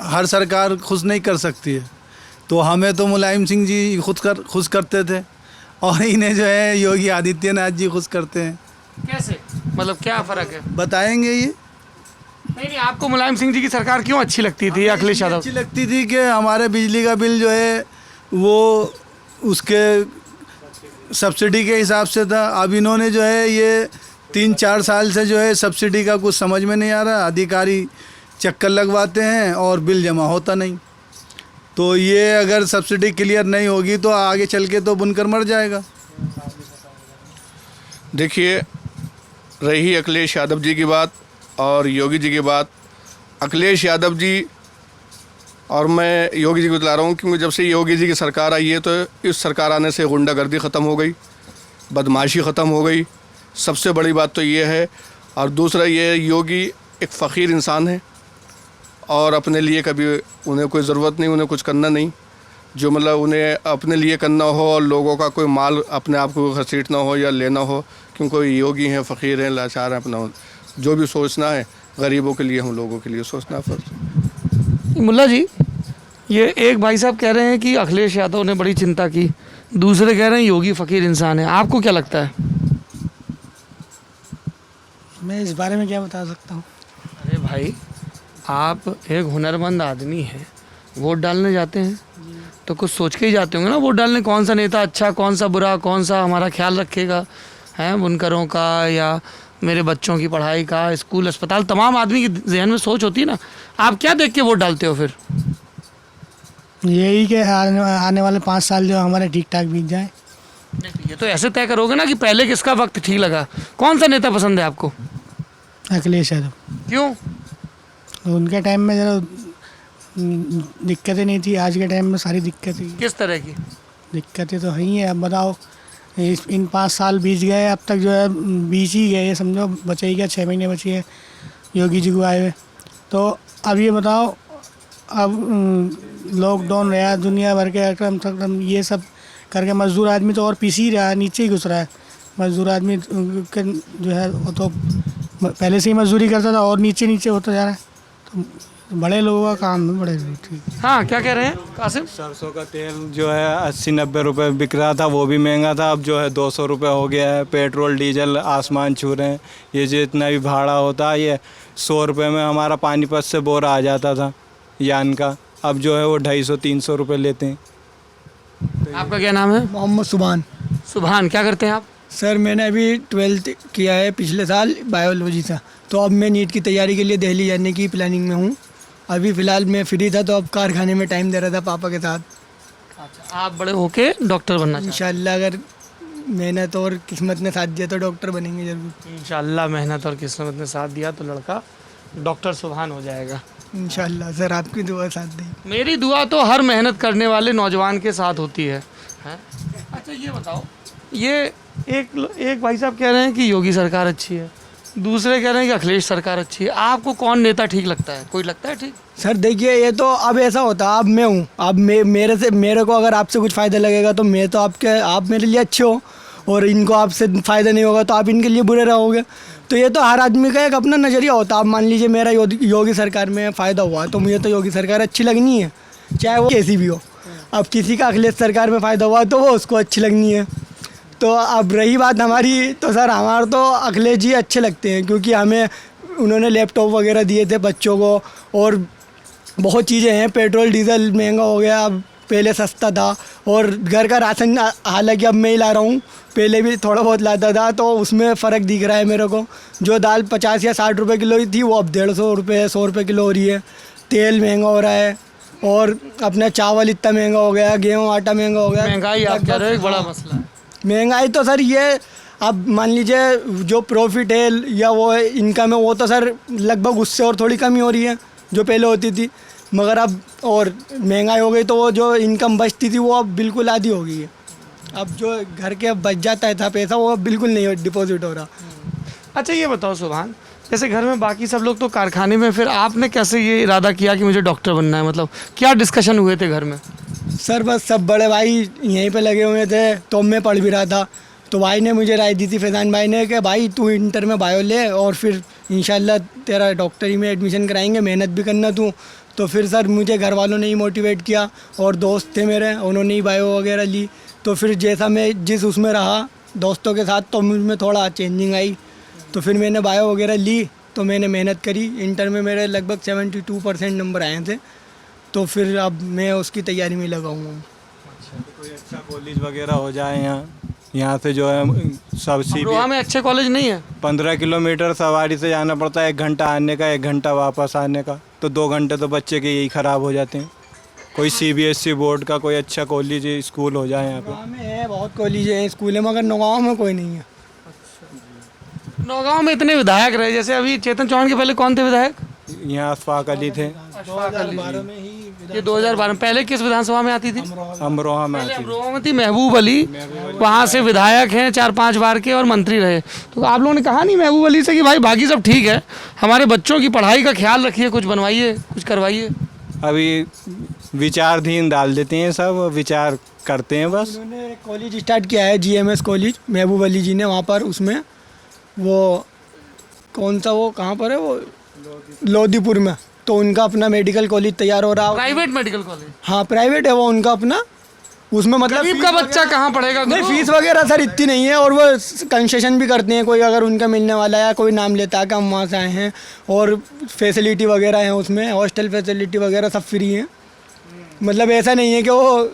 हर सरकार खुश नहीं कर सकती है। तो हमें तो मुलायम सिंह जी खुश करते थे, और इन्हें जो है योगी आदित्यनाथ जी खुश करते हैं। कैसे, मतलब क्या फ़र्क है? बताएंगे ये। नहीं, आपको मुलायम सिंह जी की सरकार क्यों अच्छी लगती थी? अखिलेश यादव अच्छी लगती थी कि हमारे बिजली का बिल जो है वो उसके सब्सिडी के हिसाब से था। अब इन्होंने जो है ये 3-4 साल से जो है सब्सिडी का कुछ समझ में नहीं आ रहा, अधिकारी चक्कर लगवाते हैं और बिल जमा होता नहीं। तो ये अगर सब्सिडी क्लियर नहीं होगी तो आगे चल के तो बुनकर मर जाएगा। देखिए, रही अखिलेश यादव जी की बात और योगी जी की बात। अखिलेश यादव जी और मैं योगी जी को बता रहा हूँ, क्योंकि जब से योगी जी की सरकार आई है तो इस सरकार आने से गुंडागर्दी ख़त्म हो गई, बदमाशी ख़त्म हो गई, सबसे बड़ी बात तो ये है। और दूसरा ये, योगी एक फ़कीर इंसान है और अपने लिए कभी उन्हें कोई ज़रूरत नहीं, उन्हें कुछ करना नहीं। जो मतलब उन्हें अपने लिए करना हो और लोगों का कोई माल अपने आप को घसीटना हो या लेना हो, क्योंकि योगी हैं, फ़कीर हैं, लाचार हैं, अपना जो भी सोचना है गरीबों के लिए, हम लोगों के लिए सोचना फ़र्ज। मुल्ला जी, ये एक भाई साहब कह रहे हैं कि अखिलेश यादव ने बड़ी चिंता की, दूसरे कह रहे हैं योगी फ़कीर इंसान है, आपको क्या लगता है? मैं इस बारे में क्या बता सकता हूँ? अरे भाई, आप एक हुनरमंद आदमी हैं, वोट डालने जाते हैं तो कुछ सोच के ही जाते होंगे ना वोट डालने, कौन सा नेता अच्छा, कौन सा बुरा, कौन सा हमारा ख्याल रखेगा, हैं बुनकरों का या मेरे बच्चों की पढ़ाई का, स्कूल अस्पताल, तमाम आदमी के जहन में सोच होती है ना। आप क्या देख के वोट डालते हो फिर? यही कि आने वाले 5 साल जो हमारे ठीक ठाक बीत जाए। ये तो ऐसे तय करोगे ना कि पहले किसका वक्त ठीक लगा। कौन सा नेता पसंद है आपको? अखिलेश यादव। क्यों? उनके टाइम में ज़रा दिक्कतें नहीं थी, आज के टाइम में सारी दिक्कतें। किस तरह की दिक्कतें तो है ही है। अब बताओ, इन 5 साल बीत गए, अब तक जो है बीच ही गए, समझो बचे ही क्या, 6 महीने बचे हैं योगी जी को आए हुए। तो अब ये बताओ, अब लॉकडाउन रहा, दुनिया भर के अक्रम ये सब करके मज़दूर आदमी तो और पीछे ही रहा, नीचे ही घुस रहा है। मज़दूर आदमी के जो है वो तो पहले से ही मजदूरी करता था और नीचे नीचे होता जा रहा है। तो बड़े लोगों का काम है, बड़े ठीक। हाँ, क्या कह रहे हैं कासिम? सरसों का तेल जो है 80-90 रुपये बिक रहा था, वो भी महंगा था, अब जो है 200 रुपये हो गया है। पेट्रोल डीजल आसमान छू रहे हैं। ये जितना भी भाड़ा होता है, ये 100 रुपये में हमारा पानीपत से बोरा आ जाता था यान का, अब जो है वो 250-300 रुपये लेते हैं। आपका क्या नाम है? मोहम्मद सुभान। सुभान, क्या करते हैं आप? सर मैंने अभी 12th किया है पिछले साल बायोलॉजी से, तो अब मैं नीट की तैयारी के लिए दिल्ली जाने की प्लानिंग में हूँ। अभी फ़िलहाल मैं फ्री था तो अब कारखाने में टाइम दे रहा था पापा के साथ। अच्छा, आप बड़े होके डॉक्टर बनना चाहते इंशाल्लाह अगर मेहनत और किस्मत ने साथ दिया तो डॉक्टर बनेंगे ज़रूर। हैं? इंशाल्लाह मेहनत और किस्मत ने साथ दिया तो लड़का डॉक्टर सुभान हो जाएगा। इंशाल्लाह सर, आपकी दुआ साथ दी। मेरी दुआ तो हर मेहनत करने वाले नौजवान के साथ होती है, हैं? अच्छा, ये बताओ, ये एक भाई साहब कह रहे हैं कि योगी सरकार अच्छी है, दूसरे कह रहे हैं कि अखिलेश सरकार अच्छी है। आपको कौन नेता ठीक लगता है? कोई लगता है ठीक? सर देखिए, ये तो अब ऐसा होता है, अब मैं हूँ, अब मेरे को अगर आपसे कुछ फ़ायदा लगेगा तो मैं तो आप मेरे लिए अच्छे हो, और इनको आपसे फ़ायदा नहीं होगा तो आप इनके लिए बुरे रहोगे। तो ये तो हर आदमी का एक अपना नज़रिया होता है। आप मान लीजिए मेरा योगी सरकार में फ़ायदा हुआ तो मुझे तो योगी सरकार अच्छी लगनी है, चाहे वो कैसी भी हो। अब किसी का अखिलेश सरकार में फ़ायदा हुआ तो वो उसको अच्छी लगनी है। तो अब रही बात हमारी, तो सर हमारे तो अखिलेश जी अच्छे लगते हैं, क्योंकि हमें उन्होंने लैपटॉप वगैरह दिए थे बच्चों को, और बहुत चीज़ें हैं। पेट्रोल डीजल महंगा हो गया, अब पहले सस्ता था, और घर का राशन हालांकि अब मैं ही ला रहा हूँ, पहले भी थोड़ा बहुत लाता था, तो उसमें फ़र्क दिख रहा है मेरे को। जो दाल 50 या 60 रुपये किलो थी वो अब 150 रुपये 100 रुपये किलो हो रही है। तेल महंगा हो रहा है, और अपना चावल इतना महंगा हो गया, गेहूँ आटा महंगा हो गया। महंगाई आप कह रहे हो एक बड़ा मसला है। महंगाई तो सर ये, अब मान लीजिए जो प्रॉफिट है या वो इनकम है वो तो सर लगभग उससे और थोड़ी कमी हो रही है जो पहले होती थी, मगर अब और महंगाई हो गई तो वो जो इनकम बचती थी वो अब बिल्कुल आधी हो गई है। अब जो घर के बच जाता था पैसा वो अब बिल्कुल नहीं डिपॉजिट हो रहा। अच्छा ये बताओ सुभान, जैसे घर में बाकी सब लोग तो कारखाने में, फिर आपने कैसे ये इरादा किया कि मुझे डॉक्टर बनना है? मतलब क्या डिस्कशन हुए थे घर में? सर बस सब बड़े भाई यहीं पे लगे हुए थे, तो मैं पढ़ भी रहा था, तो भाई ने मुझे राय दी थी, फैज़ान भाई ने, कि भाई तू इंटर में बायो ले और फिर इंशाल्लाह तेरा डॉक्टरी में एडमिशन कराएंगे, मेहनत भी करना तू। तो फिर सर मुझे घर वालों ने ही मोटिवेट किया, और दोस्त थे मेरे, उन्होंने ही बायो वगैरह ली। तो फिर जैसा मैं जिस उसमें रहा दोस्तों के साथ, तो मुझ में थोड़ा चेंजिंग आई, तो फिर मैंने बायो वगैरह ली। तो मैंने मेहनत करी, इंटर में मेरे लगभग 72% नंबर आए थे, तो फिर अब मैं उसकी तैयारी में लगा हुआ हूँ। कोई अच्छा कॉलेज वगैरह हो जाए यहाँ से जो है सब अमरोहा में अच्छे कॉलेज नहीं है? 15 किलोमीटर सवारी से जाना पड़ता है, 1 घंटा आने का, 1 घंटा वापस आने का, तो 2 घंटे तो बच्चे के यही ख़राब हो जाते हैं। कोई CBSE बोर्ड का कोई अच्छा कॉलेज स्कूल हो जाए यहाँ पे। नौगांव में है, बहुत कॉलेज है, स्कूल है, मगर नौगांव में कोई नहीं है। नौगांव में इतने विधायक रहे, जैसे अभी चेतन चौहान के पहले कौन थे विधायक? यहाँ अशफाक अली थे। 2012 में ही ये 2012 पहले किस विधानसभा में आती थी? अमरोहा में आती अमरोहा में थी महबूब अली, वहाँ से विधायक हैं 4-5 बार के, और मंत्री रहे। तो आप लोगों ने कहा नहीं महबूब अली से कि भाई बाकी सब ठीक है, हमारे बच्चों की पढ़ाई का ख्याल रखिए, कुछ बनवाइए, कुछ करवाइए? अभी विचारधीन डाल देते हैं, सब विचार करते हैं बस। उन्होंने कॉलेज स्टार्ट किया है, GMS कॉलेज, महबूब अली जी ने, वहाँ पर उसमें वो कौन सा, वो कहाँ पर है, वो लोधीपुर में, तो उनका अपना मेडिकल कॉलेज तैयार हो रहा है। Private medical college? हाँ प्राइवेट है वो उनका अपना, उसमें मतलब गरीब का बच्चा कहाँ पढ़ेगा? नहीं, फीस वगैरह सर इतनी नहीं है, और वो कंसेशन भी करते हैं, कोई अगर उनका मिलने वाला है, कोई नाम लेता है कि हम वहाँ से आए हैं, और फैसिलिटी वगैरह है उसमें, हॉस्टल फैसिलिटी वगैरह सब फ्री है। मतलब ऐसा नहीं है कि वो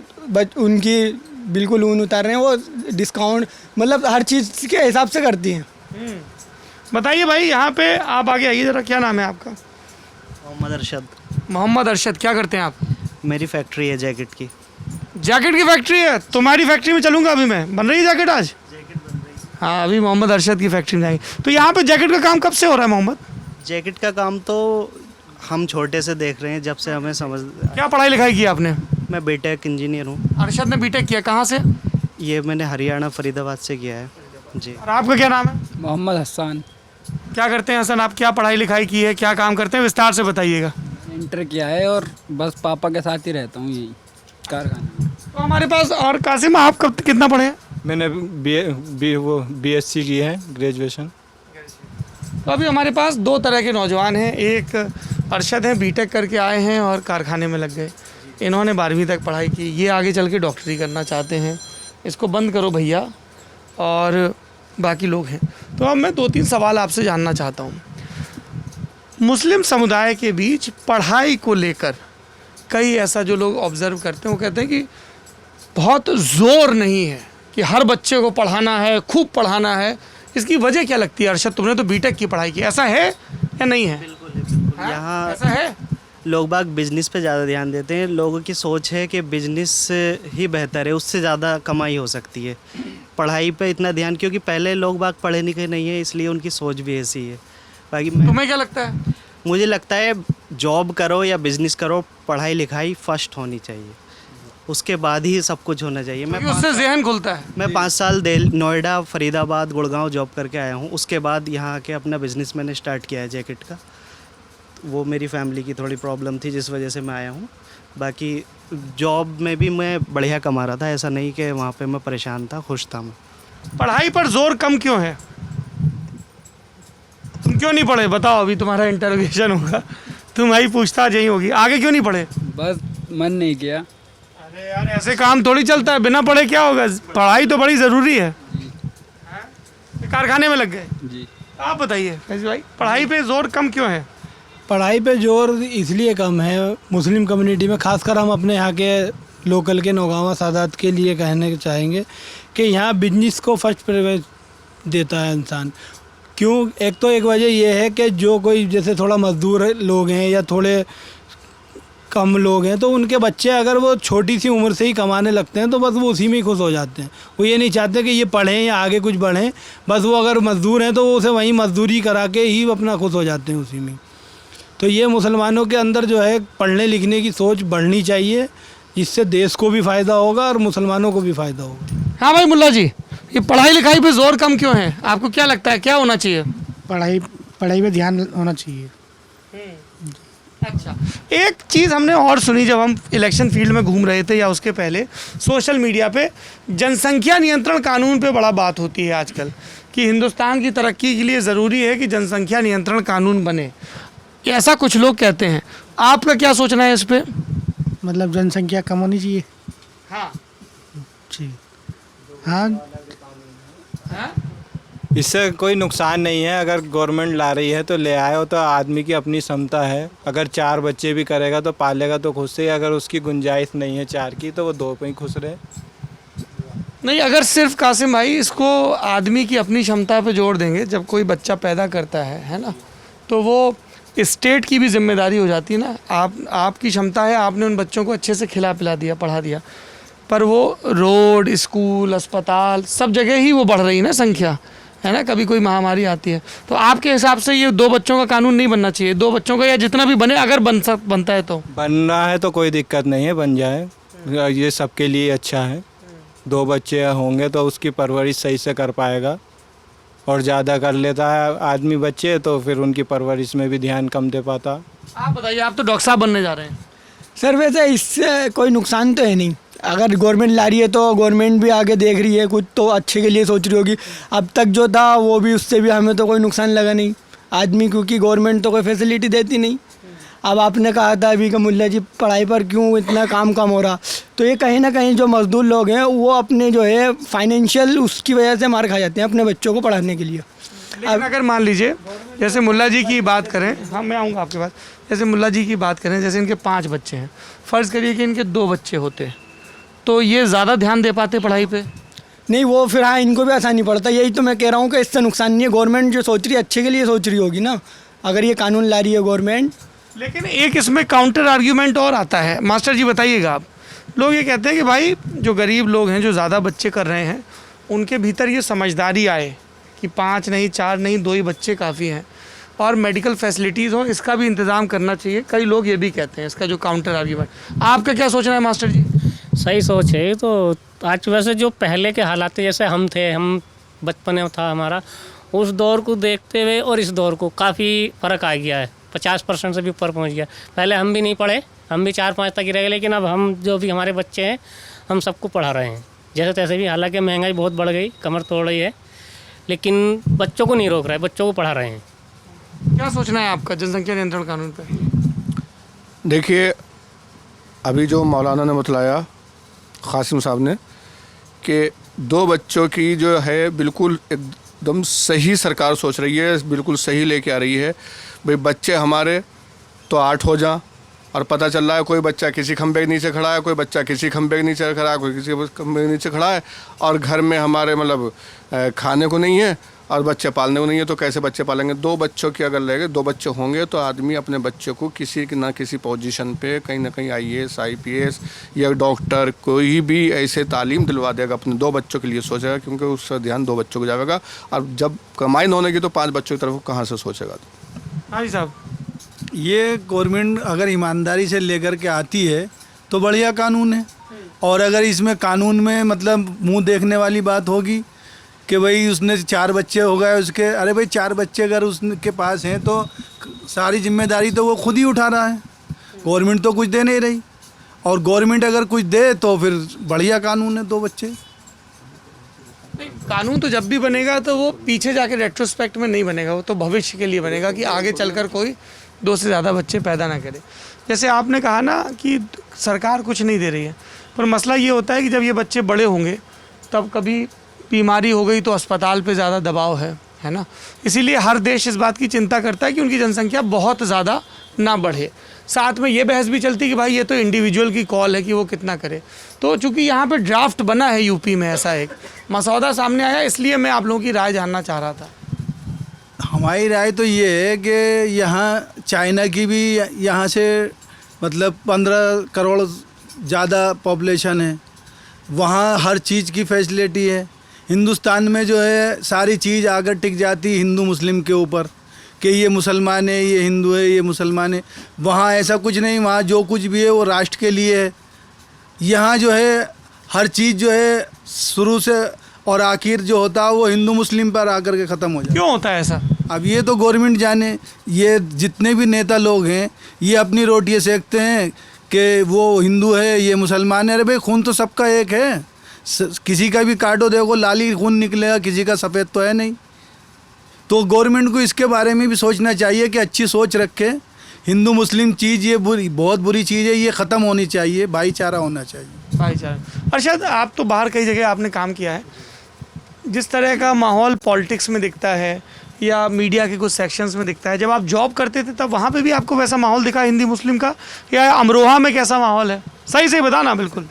उनकी बिल्कुल ऊन उतार रहे हैं, वो डिस्काउंट मतलब हर चीज़ के हिसाब से करती हैं। बताइए भाई, यहाँ पे आप आगे आइए जरा, क्या नाम है आपका? मोहम्मद अरशद। मोहम्मद अरशद, क्या करते हैं आप? मेरी फैक्ट्री है जैकेट की। जैकेट की फैक्ट्री है? तुम्हारी फैक्ट्री में चलूंगा अभी मैं, बन रही है जैकेट आज? जैकेट बन रही है। हाँ, अभी मोहम्मद अरशद की फैक्ट्री में जाएंगे। तो यहाँ पे जैकेट का काम कब से हो रहा है मोहम्मद? जैकेट का काम तो हम छोटे से देख रहे हैं, जब से हमें समझ। क्या पढ़ाई लिखाई की आपने? मैं बीटेक इंजीनियर हूँ। अरशद ने बीटेक किया, कहाँ से? ये मैंने हरियाणा फरीदाबाद से किया है जी। और आपका क्या नाम है? मोहम्मद हसन। क्या करते हैं हसन आप? क्या पढ़ाई लिखाई की है, क्या काम करते हैं, विस्तार से बताइएगा। इंटर किया है और बस पापा के साथ ही रहता हूँ यही कारखाने में। तो हमारे पास, और कासिम आप कब कितना पढ़े हैं? मैंने BSc की है, ग्रेजुएशन। तो अभी हमारे पास 2 तरह के नौजवान हैं। एक अरशद हैं, बीटेक करके आए हैं और कारखाने में लग गए। इन्होंने 12वीं तक पढ़ाई की, ये आगे चल के डॉक्टरी करना चाहते हैं। इसको बंद करो भैया। और बाकी लोग हैं। तो अब मैं 2-3 सवाल आपसे जानना चाहता हूँ। मुस्लिम समुदाय के बीच पढ़ाई को लेकर कई ऐसा जो लोग ऑब्ज़र्व करते हैं, वो कहते हैं कि बहुत ज़ोर नहीं है कि हर बच्चे को पढ़ाना है, खूब पढ़ाना है। इसकी वजह क्या लगती है? अरशद, तुमने तो बीटेक की पढ़ाई की, ऐसा है या नहीं है? बिल्कुल। यहाँ ऐसा है, लोग बाग बिजनेस पे ज़्यादा ध्यान देते हैं। लोगों की सोच है कि बिजनेस ही बेहतर है, उससे ज़्यादा कमाई हो सकती है। पढ़ाई पे इतना ध्यान, क्योंकि पहले लोग बाग पढ़े लिखे नहीं है, इसलिए उनकी सोच भी ऐसी है। बाकी तुम्हें क्या लगता है? मुझे लगता है जॉब करो या बिज़नेस करो, पढ़ाई लिखाई फर्स्ट होनी चाहिए। उसके बाद ही सब कुछ होना चाहिए। क्योंकि उससे जहन खुलता है। मैं 5 साल नोएडा, फरीदाबाद, गुड़गांव जॉब करके आया हूँ। उसके बाद यहाँ आके अपना बिज़नेस मैंने स्टार्ट किया है जैकेट का। वो मेरी फैमिली की थोड़ी प्रॉब्लम थी जिस वजह से मैं आया हूँ। बाकी जॉब में भी मैं बढ़िया कमा रहा था, ऐसा नहीं कि वहाँ पे मैं परेशान था, खुश था मैं। पढ़ाई पर जोर कम क्यों है? तुम क्यों नहीं पढ़े बताओ? अभी तुम्हारा इंटरोगेशन होगा, तुम्हारी पूछताछ यही होगी। आगे क्यों नहीं पढ़े? बस मन नहीं किया। अरे यार ऐसे काम थोड़ी चलता है, बिना पढ़े क्या होगा? पढ़ाई तो बड़ी ज़रूरी है। हैं? कारखाने में लग गए जी। आप बताइए फैज़ भाई, पढ़ाई पे जोर कम क्यों है? पढ़ाई पे जोर इसलिए कम है मुस्लिम कम्युनिटी में, खासकर हम अपने यहाँ के लोकल के नौगावा सादात के लिए कहने चाहेंगे कि यहाँ बिजनेस को फर्स्ट प्रेफरेंस देता है इंसान। क्यों? एक वजह ये है कि जो कोई जैसे थोड़ा मजदूर लोग हैं या थोड़े कम लोग हैं, तो उनके बच्चे अगर वो छोटी सी उम्र से ही कमाने लगते हैं तो बस वो उसी में ही खुश हो जाते हैं। वो ये नहीं चाहते कि ये पढ़ें या आगे कुछ बढ़ें, बस वो अगर मज़दूर हैं तो वो उसे वहीं मज़दूरी करा के ही अपना खुश हो जाते हैं उसी में। तो ये मुसलमानों के अंदर जो है पढ़ने लिखने की सोच बढ़नी चाहिए, जिससे देश को भी फ़ायदा होगा और मुसलमानों को भी फ़ायदा होगा। हाँ भाई मुल्ला जी, ये पढ़ाई लिखाई पे जोर कम क्यों है? आपको क्या लगता है क्या होना चाहिए? पढ़ाई पे ध्यान होना चाहिए। अच्छा, एक चीज़ हमने और सुनी जब हम इलेक्शन फील्ड में घूम रहे थे या उसके पहले, सोशल मीडिया पे जनसंख्या नियंत्रण कानून पे बड़ा बात होती है आजकल कि हिंदुस्तान की तरक्की के लिए ज़रूरी है कि जनसंख्या नियंत्रण कानून बने, ऐसा कुछ लोग कहते हैं। आपका क्या सोचना है इस पे? मतलब जनसंख्या कम होनी चाहिए। हाँ जी हाँ। हाँ? इससे कोई नुकसान नहीं है, अगर गवर्नमेंट ला रही है तो ले आए हो, तो आदमी की अपनी क्षमता है। अगर 4 बच्चे भी करेगा तो पालेगा तो खुद से, अगर उसकी गुंजाइश नहीं है 4 की तो वो 2 पे ही खुश रहे। नहीं, अगर सिर्फ कासिम भाई इसको आदमी की अपनी क्षमता पे जोड़ देंगे, जब कोई बच्चा पैदा करता है ना, तो वो स्टेट की भी जिम्मेदारी हो जाती है ना। आपकी क्षमता है, आपने उन बच्चों को अच्छे से खिला पिला दिया, पढ़ा दिया, पर वो रोड, स्कूल, अस्पताल सब जगह ही वो बढ़ रही है ना संख्या, है ना। कभी कोई महामारी आती है, तो आपके हिसाब से ये 2 बच्चों का कानून नहीं बनना चाहिए? 2 बच्चों का या जितना भी बने, अगर बनता है तो बनना है तो कोई दिक्कत नहीं है, बन जाए, ये सबके लिए अच्छा है। 2 बच्चे होंगे तो उसकी परवरिश सही से कर पाएगा, और ज़्यादा कर लेता है आदमी बच्चे तो फिर उनकी परवरिश में भी ध्यान कम दे पाता। आप बताइए, आप तो डॉक्टर साहब बनने जा रहे हैं। सर वैसे इससे कोई नुकसान तो है नहीं। अगर गवर्नमेंट ला रही है तो गवर्नमेंट भी आगे देख रही है, कुछ तो अच्छे के लिए सोच रही होगी। अब तक जो था वो भी, उससे भी हमें तो कोई नुकसान लगा नहीं आदमी, क्योंकि गवर्नमेंट तो कोई फैसिलिटी देती नहीं। अब आपने कहा था अभी कि मुल्ला जी पढ़ाई पर क्यों इतना काम कम हो रहा, तो ये कहीं ना कहीं जो मज़दूर लोग हैं वो अपने जो है फाइनेंशियल उसकी वजह से मार खा जाते हैं अपने बच्चों को पढ़ाने के लिए। लेकिन अगर मान लीजिए जैसे मुल्ला जी की बात करें, हाँ मैं आऊँगा आपके पास, जैसे मुल्ला जी की बात करें, जैसे इनके 5 बच्चे हैं, फ़र्ज़ करिए कि इनके 2 बच्चे होते तो ये ज़्यादा ध्यान दे पाते पढ़ाई पे? नहीं, वो फिर हाँ इनको भी आसानी पड़ता। यही तो मैं कह रहा हूँ कि इससे नुकसान नहीं है। गवर्नमेंट जो सोच रही है अच्छे के लिए सोच रही होगी ना, अगर ये कानून ला रही है गवर्नमेंट। लेकिन एक इसमें काउंटर आर्ग्यूमेंट और आता है, मास्टर जी बताइएगा आप। लोग ये कहते हैं कि भाई जो गरीब लोग हैं, जो ज़्यादा बच्चे कर रहे हैं, उनके भीतर ये समझदारी आए कि 5 नहीं, 4 नहीं, 2 ही बच्चे काफ़ी हैं, और मेडिकल फैसिलिटीज़ हो, इसका भी इंतज़ाम करना चाहिए। कई लोग ये भी कहते हैं, इसका जो काउंटर आर्ग्यूमेंट। आपका क्या सोचना है मास्टर जी? सही सोच है। तो आज वैसे जो पहले के हालात थे, जैसे हम बचपन में था हमारा, उस दौर को देखते हुए और इस दौर को काफ़ी फ़र्क आ गया है। 50% से भी ऊपर पहुंच गया। पहले हम भी नहीं पढ़े, हम भी 4-5 तक ही रह गए, लेकिन अब हम जो भी हमारे बच्चे हैं हम सबको पढ़ा रहे हैं जैसे तैसे भी। हालांकि महंगाई बहुत बढ़ गई, कमर तोड़ रही है, लेकिन बच्चों को नहीं रोक रहे, बच्चों को पढ़ा रहे हैं। क्या सोचना है आपका जनसंख्या नियंत्रण कानून पे? देखिए, अभी जो मौलाना ने बतलाया कासिम साहब ने कि 2 बच्चों की जो है बिल्कुल एकदम सही सरकार सोच रही है, बिल्कुल सही लेके आ रही है। भाई बच्चे हमारे तो 8 हो जा, और पता चल रहा है कोई बच्चा किसी खंबे के नीचे खड़ा है, कोई बच्चा किसी खंबे के नीचे खड़ा है, कोई किसी खंबे के नीचे खड़ा है, और घर में हमारे मतलब खाने को नहीं है और बच्चे पालने को नहीं है, तो कैसे बच्चे पालेंगे? 2 बच्चों की अगर लेंगे, 2 बच्चे होंगे तो आदमी अपने बच्चे को किसी ना किसी पोजीशन पे, कहीं ना कहीं IAS, IPS या डॉक्टर, कोई भी ऐसे तालीम दिलवा देगा। अपने 2 बच्चों के लिए सोचेगा, क्योंकि उसका ध्यान 2 बच्चों को जाएगा। और जब कमाई न होने की तो 5 बच्चों की तरफ कहाँ से सोचेगा? हाँ जी साहब, ये गवर्नमेंट अगर ईमानदारी से लेकर के आती है तो बढ़िया कानून है, और अगर इसमें कानून में मतलब मुंह देखने वाली बात होगी कि भाई उसने 4 बच्चे हो गए उसके, अरे भाई 4 बच्चे अगर उसके पास हैं तो सारी जिम्मेदारी तो वो खुद ही उठा रहा है, गवर्नमेंट तो कुछ दे नहीं रही। और गवर्नमेंट अगर कुछ दे तो फिर बढ़िया कानून है, 2 बच्चे। नहीं, कानून तो जब भी बनेगा तो वो पीछे जाके रेट्रोस्पेक्ट में नहीं बनेगा, वो तो भविष्य के लिए बनेगा कि आगे चलकर कोई 2 से ज़्यादा बच्चे पैदा ना करे। जैसे आपने कहा ना कि सरकार कुछ नहीं दे रही है, पर मसला ये होता है कि जब ये बच्चे बड़े होंगे तब कभी बीमारी हो गई तो अस्पताल पे ज़्यादा दबाव है ना। इसीलिए हर देश इस बात की चिंता करता है कि उनकी जनसंख्या बहुत ज़्यादा ना बढ़े। साथ में ये बहस भी चलती है कि भाई ये तो इंडिविजुअल की कॉल है कि वो कितना करे। तो चूंकि यहाँ पे ड्राफ्ट बना है यूपी में, ऐसा एक मसौदा सामने आया, इसलिए मैं आप लोगों की राय जानना चाह रहा था। हमारी राय तो ये है कि यहाँ चाइना की भी यहाँ से मतलब 15 करोड़ ज़्यादा पॉपुलेशन है, वहाँ हर चीज़ की फैसिलिटी है। हिंदुस्तान में जो है सारी चीज़ आकर टिक जाती है हिंदू मुस्लिम के ऊपर कि ये मुसलमान है, ये हिंदू है, ये मुसलमान है। वहाँ ऐसा कुछ नहीं, वहाँ जो कुछ भी है वो राष्ट्र के लिए है। यहाँ जो है हर चीज़ जो है शुरू से और आखिर जो होता है वो हिंदू मुस्लिम पर आकर के ख़त्म हो जाए। क्यों होता है ऐसा? अब ये तो गवर्नमेंट जाने, ये जितने भी नेता लोग हैं ये अपनी रोटियाँ सेकते हैं कि वो हिंदू है, ये मुसलमान है। अरे भाई खून तो सबका एक है, किसी का भी काटो देखो लाली खून निकलेगा, किसी का सफ़ेद तो है नहीं। तो गवर्नमेंट को इसके बारे में भी सोचना चाहिए कि अच्छी सोच रखे। हिंदू मुस्लिम चीज़ ये बुरी, बहुत बुरी चीज़ है, ये ख़त्म होनी चाहिए, भाईचारा होना चाहिए। भाईचारा। अरशद, आप तो बाहर कई जगह आपने काम किया है, जिस तरह का माहौल पॉलिटिक्स में दिखता है या मीडिया के कुछ सेक्शंस में दिखता है, जब आप जॉब करते थे तब वहाँ पे भी आपको वैसा माहौल दिखा हिंदी मुस्लिम का, या अमरोहा में कैसा माहौल है? सही से बताना। बिल्कुल।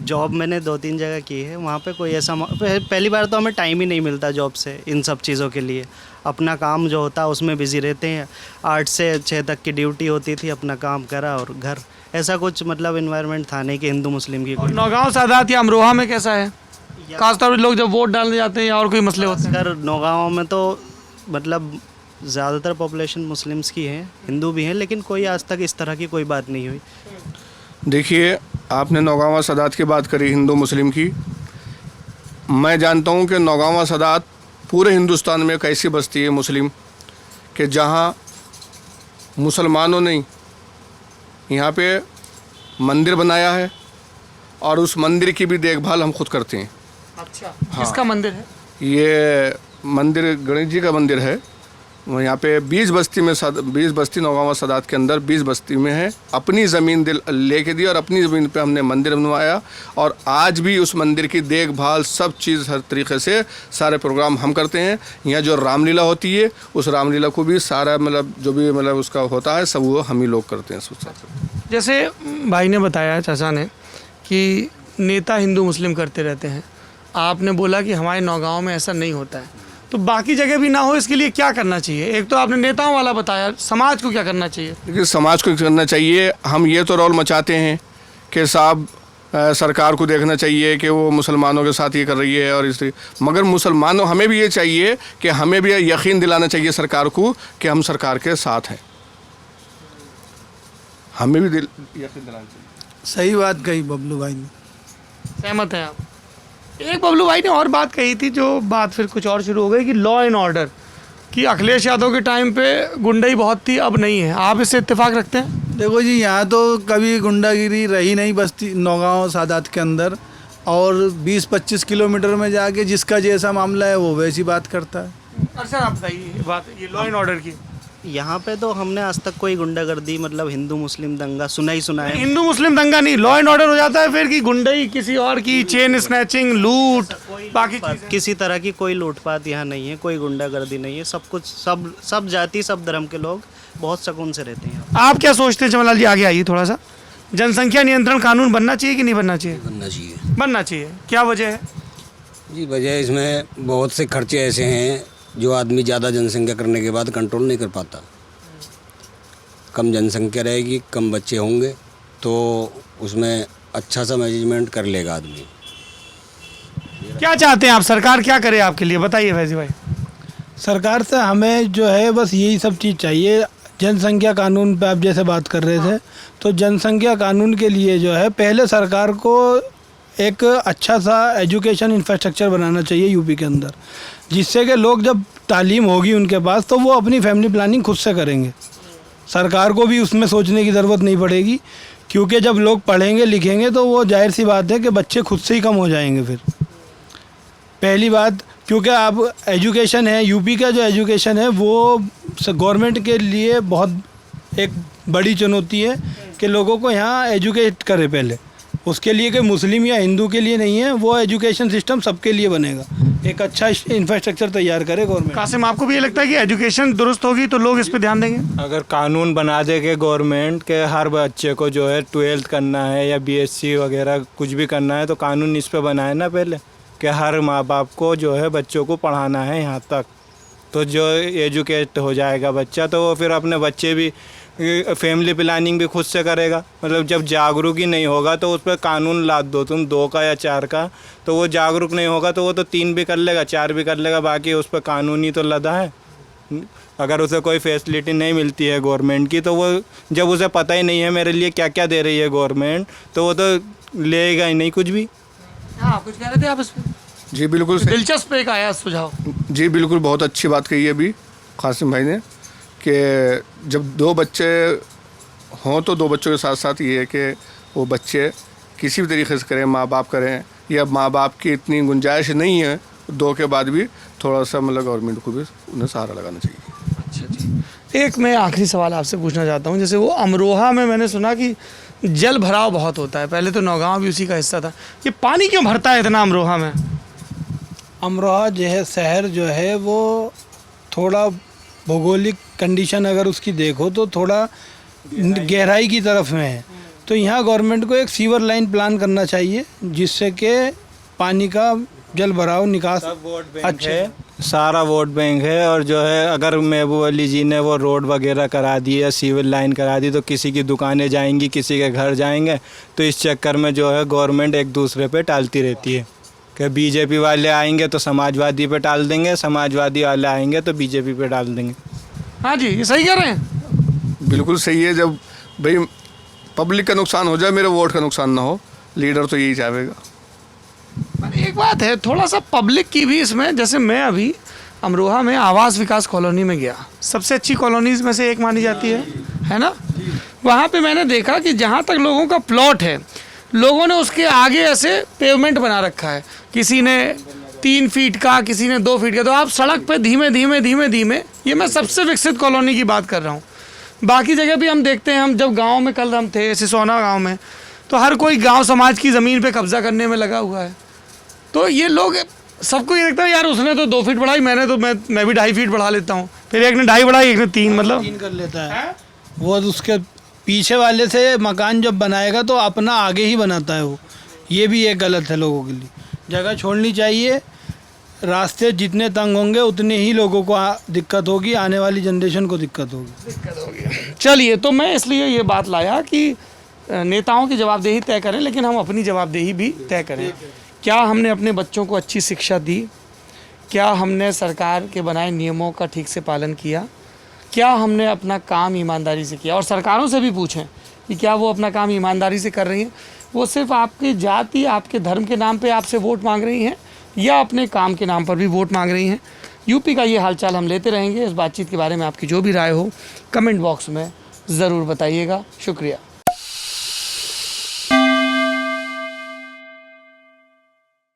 जॉब मैंने 2-3 जगह की है, वहाँ पे कोई ऐसा पहली बार तो हमें टाइम ही नहीं मिलता जॉब से इन सब चीज़ों के लिए। अपना काम जो होता है उसमें बिज़ी रहते हैं। 8 से 6 तक की ड्यूटी होती थी, अपना काम करा और घर। ऐसा कुछ मतलब इन्वायरमेंट था नहीं कि हिंदू मुस्लिम की कोई। नौगांव सादात या अमरोहा में कैसा है? खासतौर पर लोग जब वोट डालने जाते हैं या और कोई मसले होते हैं? अगर नौगांव में तो मतलब ज़्यादातर पॉपुलेशन मुस्लिम्स की है, हिंदू भी हैं, लेकिन कोई आज तक इस तरह की कोई बात नहीं हुई। देखिए, आपने नौगांवा सादात की बात करी हिंदू मुस्लिम की। मैं जानता हूँ कि नौगांवा सादात पूरे हिंदुस्तान में एक ऐसी बस्ती है मुस्लिम कि जहाँ मुसलमानों ने यहाँ पे मंदिर बनाया है और उस मंदिर की भी देखभाल हम खुद करते हैं। अच्छा, किसका मंदिर है? ये मंदिर गणेश जी का मंदिर है। यहाँ पे 20 बस्ती में 20 बस्ती नौगांवा सादात के अंदर 20 बस्ती में है। अपनी ज़मीन लेके दी और अपनी ज़मीन पे हमने मंदिर बनवाया और आज भी उस मंदिर की देखभाल सब चीज़ हर तरीके से सारे प्रोग्राम हम करते हैं। यहाँ जो रामलीला होती है उस रामलीला को भी सारा मतलब जो भी मतलब उसका होता है सब वो हम ही लोग करते हैं। जैसे भाई ने बताया, चाचा ने, कि नेता हिंदू मुस्लिम करते रहते हैं। आपने बोला कि हमारे नौगांव में ऐसा नहीं होता है, तो बाकी जगह भी ना हो इसके लिए क्या करना चाहिए? एक तो आपने नेताओं वाला बताया, समाज को क्या करना चाहिए? देखिए, समाज को करना चाहिए, हम ये तो रोल मचाते हैं कि साहब सरकार को देखना चाहिए कि वो मुसलमानों के साथ ये कर रही है और इस, मगर मुसलमानों हमें भी ये चाहिए कि हमें भी यकीन दिलाना चाहिए सरकार को कि हम सरकार के साथ हैं। हमें भी यकीन दिलाना चाहिए। सही बात कही बबलू भाई ने। सहमत हैं आप? एक बबलू भाई ने और बात कही थी, जो बात फिर कुछ और शुरू हो गई कि लॉ एंड ऑर्डर, कि अखिलेश यादव के टाइम पे गुंडाई बहुत थी, अब नहीं है। आप इससे इत्तेफाक रखते हैं? देखो जी, यहाँ तो कभी गुंडागिरी रही नहीं बस्ती नौगांव सादात के अंदर, और 20-25 किलोमीटर में जाके जिसका जैसा मामला है वो वैसी बात करता है। अच्छा, आप बताइए बात ये लॉ एंड ऑर्डर की। यहाँ पे तो हमने आज तक कोई गुंडागर्दी मतलब हिंदू मुस्लिम दंगा सुना है। हिंदू मुस्लिम दंगा नहीं, लॉ एंड ऑर्डर हो जाता है फिर कि गुंडई किसी और की, चेन स्नैचिंग, लूट, बाकी किसी तरह की कोई लूटपाट यहाँ नहीं है, कोई गुंडागर्दी नहीं है। सब कुछ सब जाति सब धर्म के लोग बहुत सुकून से रहते हैं। आप क्या सोचते हैं जमलाल जी? आगे आइए थोड़ा सा। जनसंख्या नियंत्रण कानून बनना चाहिए कि नहीं बनना चाहिए? बनना चाहिए। बनना चाहिए। क्या वजह है? जी, वजह इसमें बहुत से खर्चे ऐसे हैं जो आदमी ज़्यादा जनसंख्या करने के बाद कंट्रोल नहीं कर पाता। कम जनसंख्या रहेगी, कम बच्चे होंगे तो उसमें अच्छा सा मैनेजमेंट कर लेगा आदमी। क्या चाहते हैं आप, सरकार क्या करे आपके लिए? बताइए फैजी भाई। सरकार से हमें जो है बस यही सब चीज़ चाहिए जनसंख्या कानून पे आप जैसे बात कर रहे थे, तो जनसंख्या कानून के लिए जो है पहले सरकार को एक अच्छा सा एजुकेशन इंफ्रास्ट्रक्चर बनाना चाहिए यूपी के अंदर, जिससे कि लोग जब तालीम होगी उनके पास तो वो अपनी फैमिली प्लानिंग खुद से करेंगे। सरकार को भी उसमें सोचने की ज़रूरत नहीं पड़ेगी, क्योंकि जब लोग पढ़ेंगे लिखेंगे तो वो जाहिर सी बात है कि बच्चे खुद से ही कम हो जाएंगे फिर। पहली बात, क्योंकि अब एजुकेशन है, यूपी का जो एजुकेशन है वो गवर्नमेंट के लिए बहुत एक बड़ी चुनौती है कि लोगों को यहाँ एजुकेट करे पहले। उसके लिए कि मुस्लिम या हिंदू के लिए नहीं है, वो एजुकेशन सिस्टम सबके लिए बनेगा, एक अच्छा इंफ्रास्ट्रक्चर तैयार करे गवर्नमेंट। कासिम, आपको भी ये लगता है कि एजुकेशन दुरुस्त होगी तो लोग इस पे ध्यान देंगे? अगर कानून बना दे के गवर्नमेंट के हर बच्चे को जो है 12th करना है या BSc वगैरह कुछ भी करना है, तो कानून इस पे बनाए ना पहले कि हर माँ बाप को जो है बच्चों को पढ़ाना है यहाँ तक, तो जो एजुकेट हो जाएगा बच्चा तो वो फिर अपने बच्चे भी फैमिली प्लानिंग भी खुद से करेगा। मतलब जब जागरूक ही नहीं होगा तो उस पर कानून लाद दो तुम 2 का या 4 का, तो वो जागरूक नहीं होगा तो वो तो 3 भी कर लेगा, 4 भी कर लेगा, बाकी उस पर कानून ही तो लदा है। अगर उसे कोई फैसिलिटी नहीं मिलती है गवर्नमेंट की, तो वो जब उसे पता ही नहीं है मेरे लिए क्या क्या दे रही है गवर्नमेंट, तो वो तो लेगा ही नहीं कुछ भी। हाँ, कुछ कह रहे थे आप इस पे? जी बिल्कुल दिलचस्प एक आया सुझाव। जी बिल्कुल, बहुत अच्छी बात कही है अभी कासिम भाई ने कि जब 2 बच्चे हों तो 2 बच्चों के साथ साथ ये है कि वो बच्चे किसी भी तरीके से करें, माँ बाप करें, या माँ बाप की इतनी गुंजाइश नहीं है 2 के बाद भी थोड़ा सा मतलब गवर्नमेंट को भी उन्हें सहारा लगाना चाहिए। अच्छा जी, एक मैं आखिरी सवाल आपसे पूछना चाहता हूँ। जैसे वो अमरोहा में मैंने सुना कि जल भराव बहुत होता है, पहले तो नौगांव भी उसी का हिस्सा था, ये पानी क्यों भरता है इतना अमरोहा में? अमरोहा जो है शहर जो है वो थोड़ा भौगोलिक कंडीशन अगर उसकी देखो तो थोड़ा गहराई की तरफ में है, तो यहाँ गवर्नमेंट को एक सीवर लाइन प्लान करना चाहिए जिससे कि पानी का जल भराव निकास अच्छा है, सारा वोट बैंक है। और जो है अगर महबूब अली जी ने वो रोड वगैरह करा दी या सीवर लाइन करा दी तो किसी की दुकानें जाएंगी, किसी के घर जाएंगे, तो इस चक्कर में जो है गवर्नमेंट एक दूसरे पे टालती रहती है कि बीजेपी वाले आएंगे तो समाजवादी पे टाल देंगे, समाजवादी वाले आएंगे तो बीजेपी पे डाल देंगे। हाँ जी, ये सही कह रहे हैं? बिल्कुल सही है। जब भाई पब्लिक का नुकसान हो जाए, मेरे वोट का नुकसान ना हो, लीडर तो यही चाहेगा। एक बात है, थोड़ा सा पब्लिक की भी इसमें, जैसे मैं अभी अमरोहा में आवास विकास कॉलोनी में गया, सबसे अच्छी कॉलोनीज में से एक मानी जाती है ना? वहाँ पे मैंने देखा कि जहाँ तक लोगों का प्लॉट है, लोगों ने उसके आगे ऐसे पेवमेंट बना रखा है, किसी ने 3 फीट का, किसी ने 2 फीट का। तो आप सड़क पे धीमे धीमे धीमे धीमे, ये मैं सबसे विकसित कॉलोनी की बात कर रहा हूँ। बाकी जगह भी हम देखते हैं, हम जब गांव में कल हम थे सिसोना गांव में, तो हर कोई गांव समाज की ज़मीन पे कब्जा करने में लगा हुआ है। तो ये लोग, सबको ये लगता है यार उसने तो 2 फीट बढ़ाई, मैंने तो मैं भी 2.5 फीट बढ़ा लेता हूँ, फिर एक ने 2.5 बढ़ाई, एक ने 3, मतलब 3 कर लेता है। वो उसके पीछे वाले से मकान जब बनाएगा तो अपना आगे ही बनाता है वो, ये भी एक गलत है। लोगों के लिए जगह छोड़नी चाहिए, रास्ते जितने तंग होंगे उतने ही लोगों को दिक्कत होगी, आने वाली जनरेशन को दिक्कत होगी। चलिए, तो मैं इसलिए ये बात लाया कि नेताओं की जवाबदेही तय करें, लेकिन हम अपनी जवाबदेही भी तय करें। क्या हमने अपने बच्चों को अच्छी शिक्षा दी? क्या हमने सरकार के बनाए नियमों का ठीक से पालन किया? क्या हमने अपना काम ईमानदारी से किया? और सरकारों से भी पूछें कि क्या वो अपना काम ईमानदारी से कर रही हैं। वो सिर्फ आपकी जाति, आपके धर्म के नाम पे आपसे वोट मांग रही हैं, या अपने काम के नाम पर भी वोट मांग रही हैं। यूपी का ये हालचाल हम लेते रहेंगे। इस बातचीत के बारे में आपकी जो भी राय हो कमेंट बॉक्स में ज़रूर बताइएगा। शुक्रिया।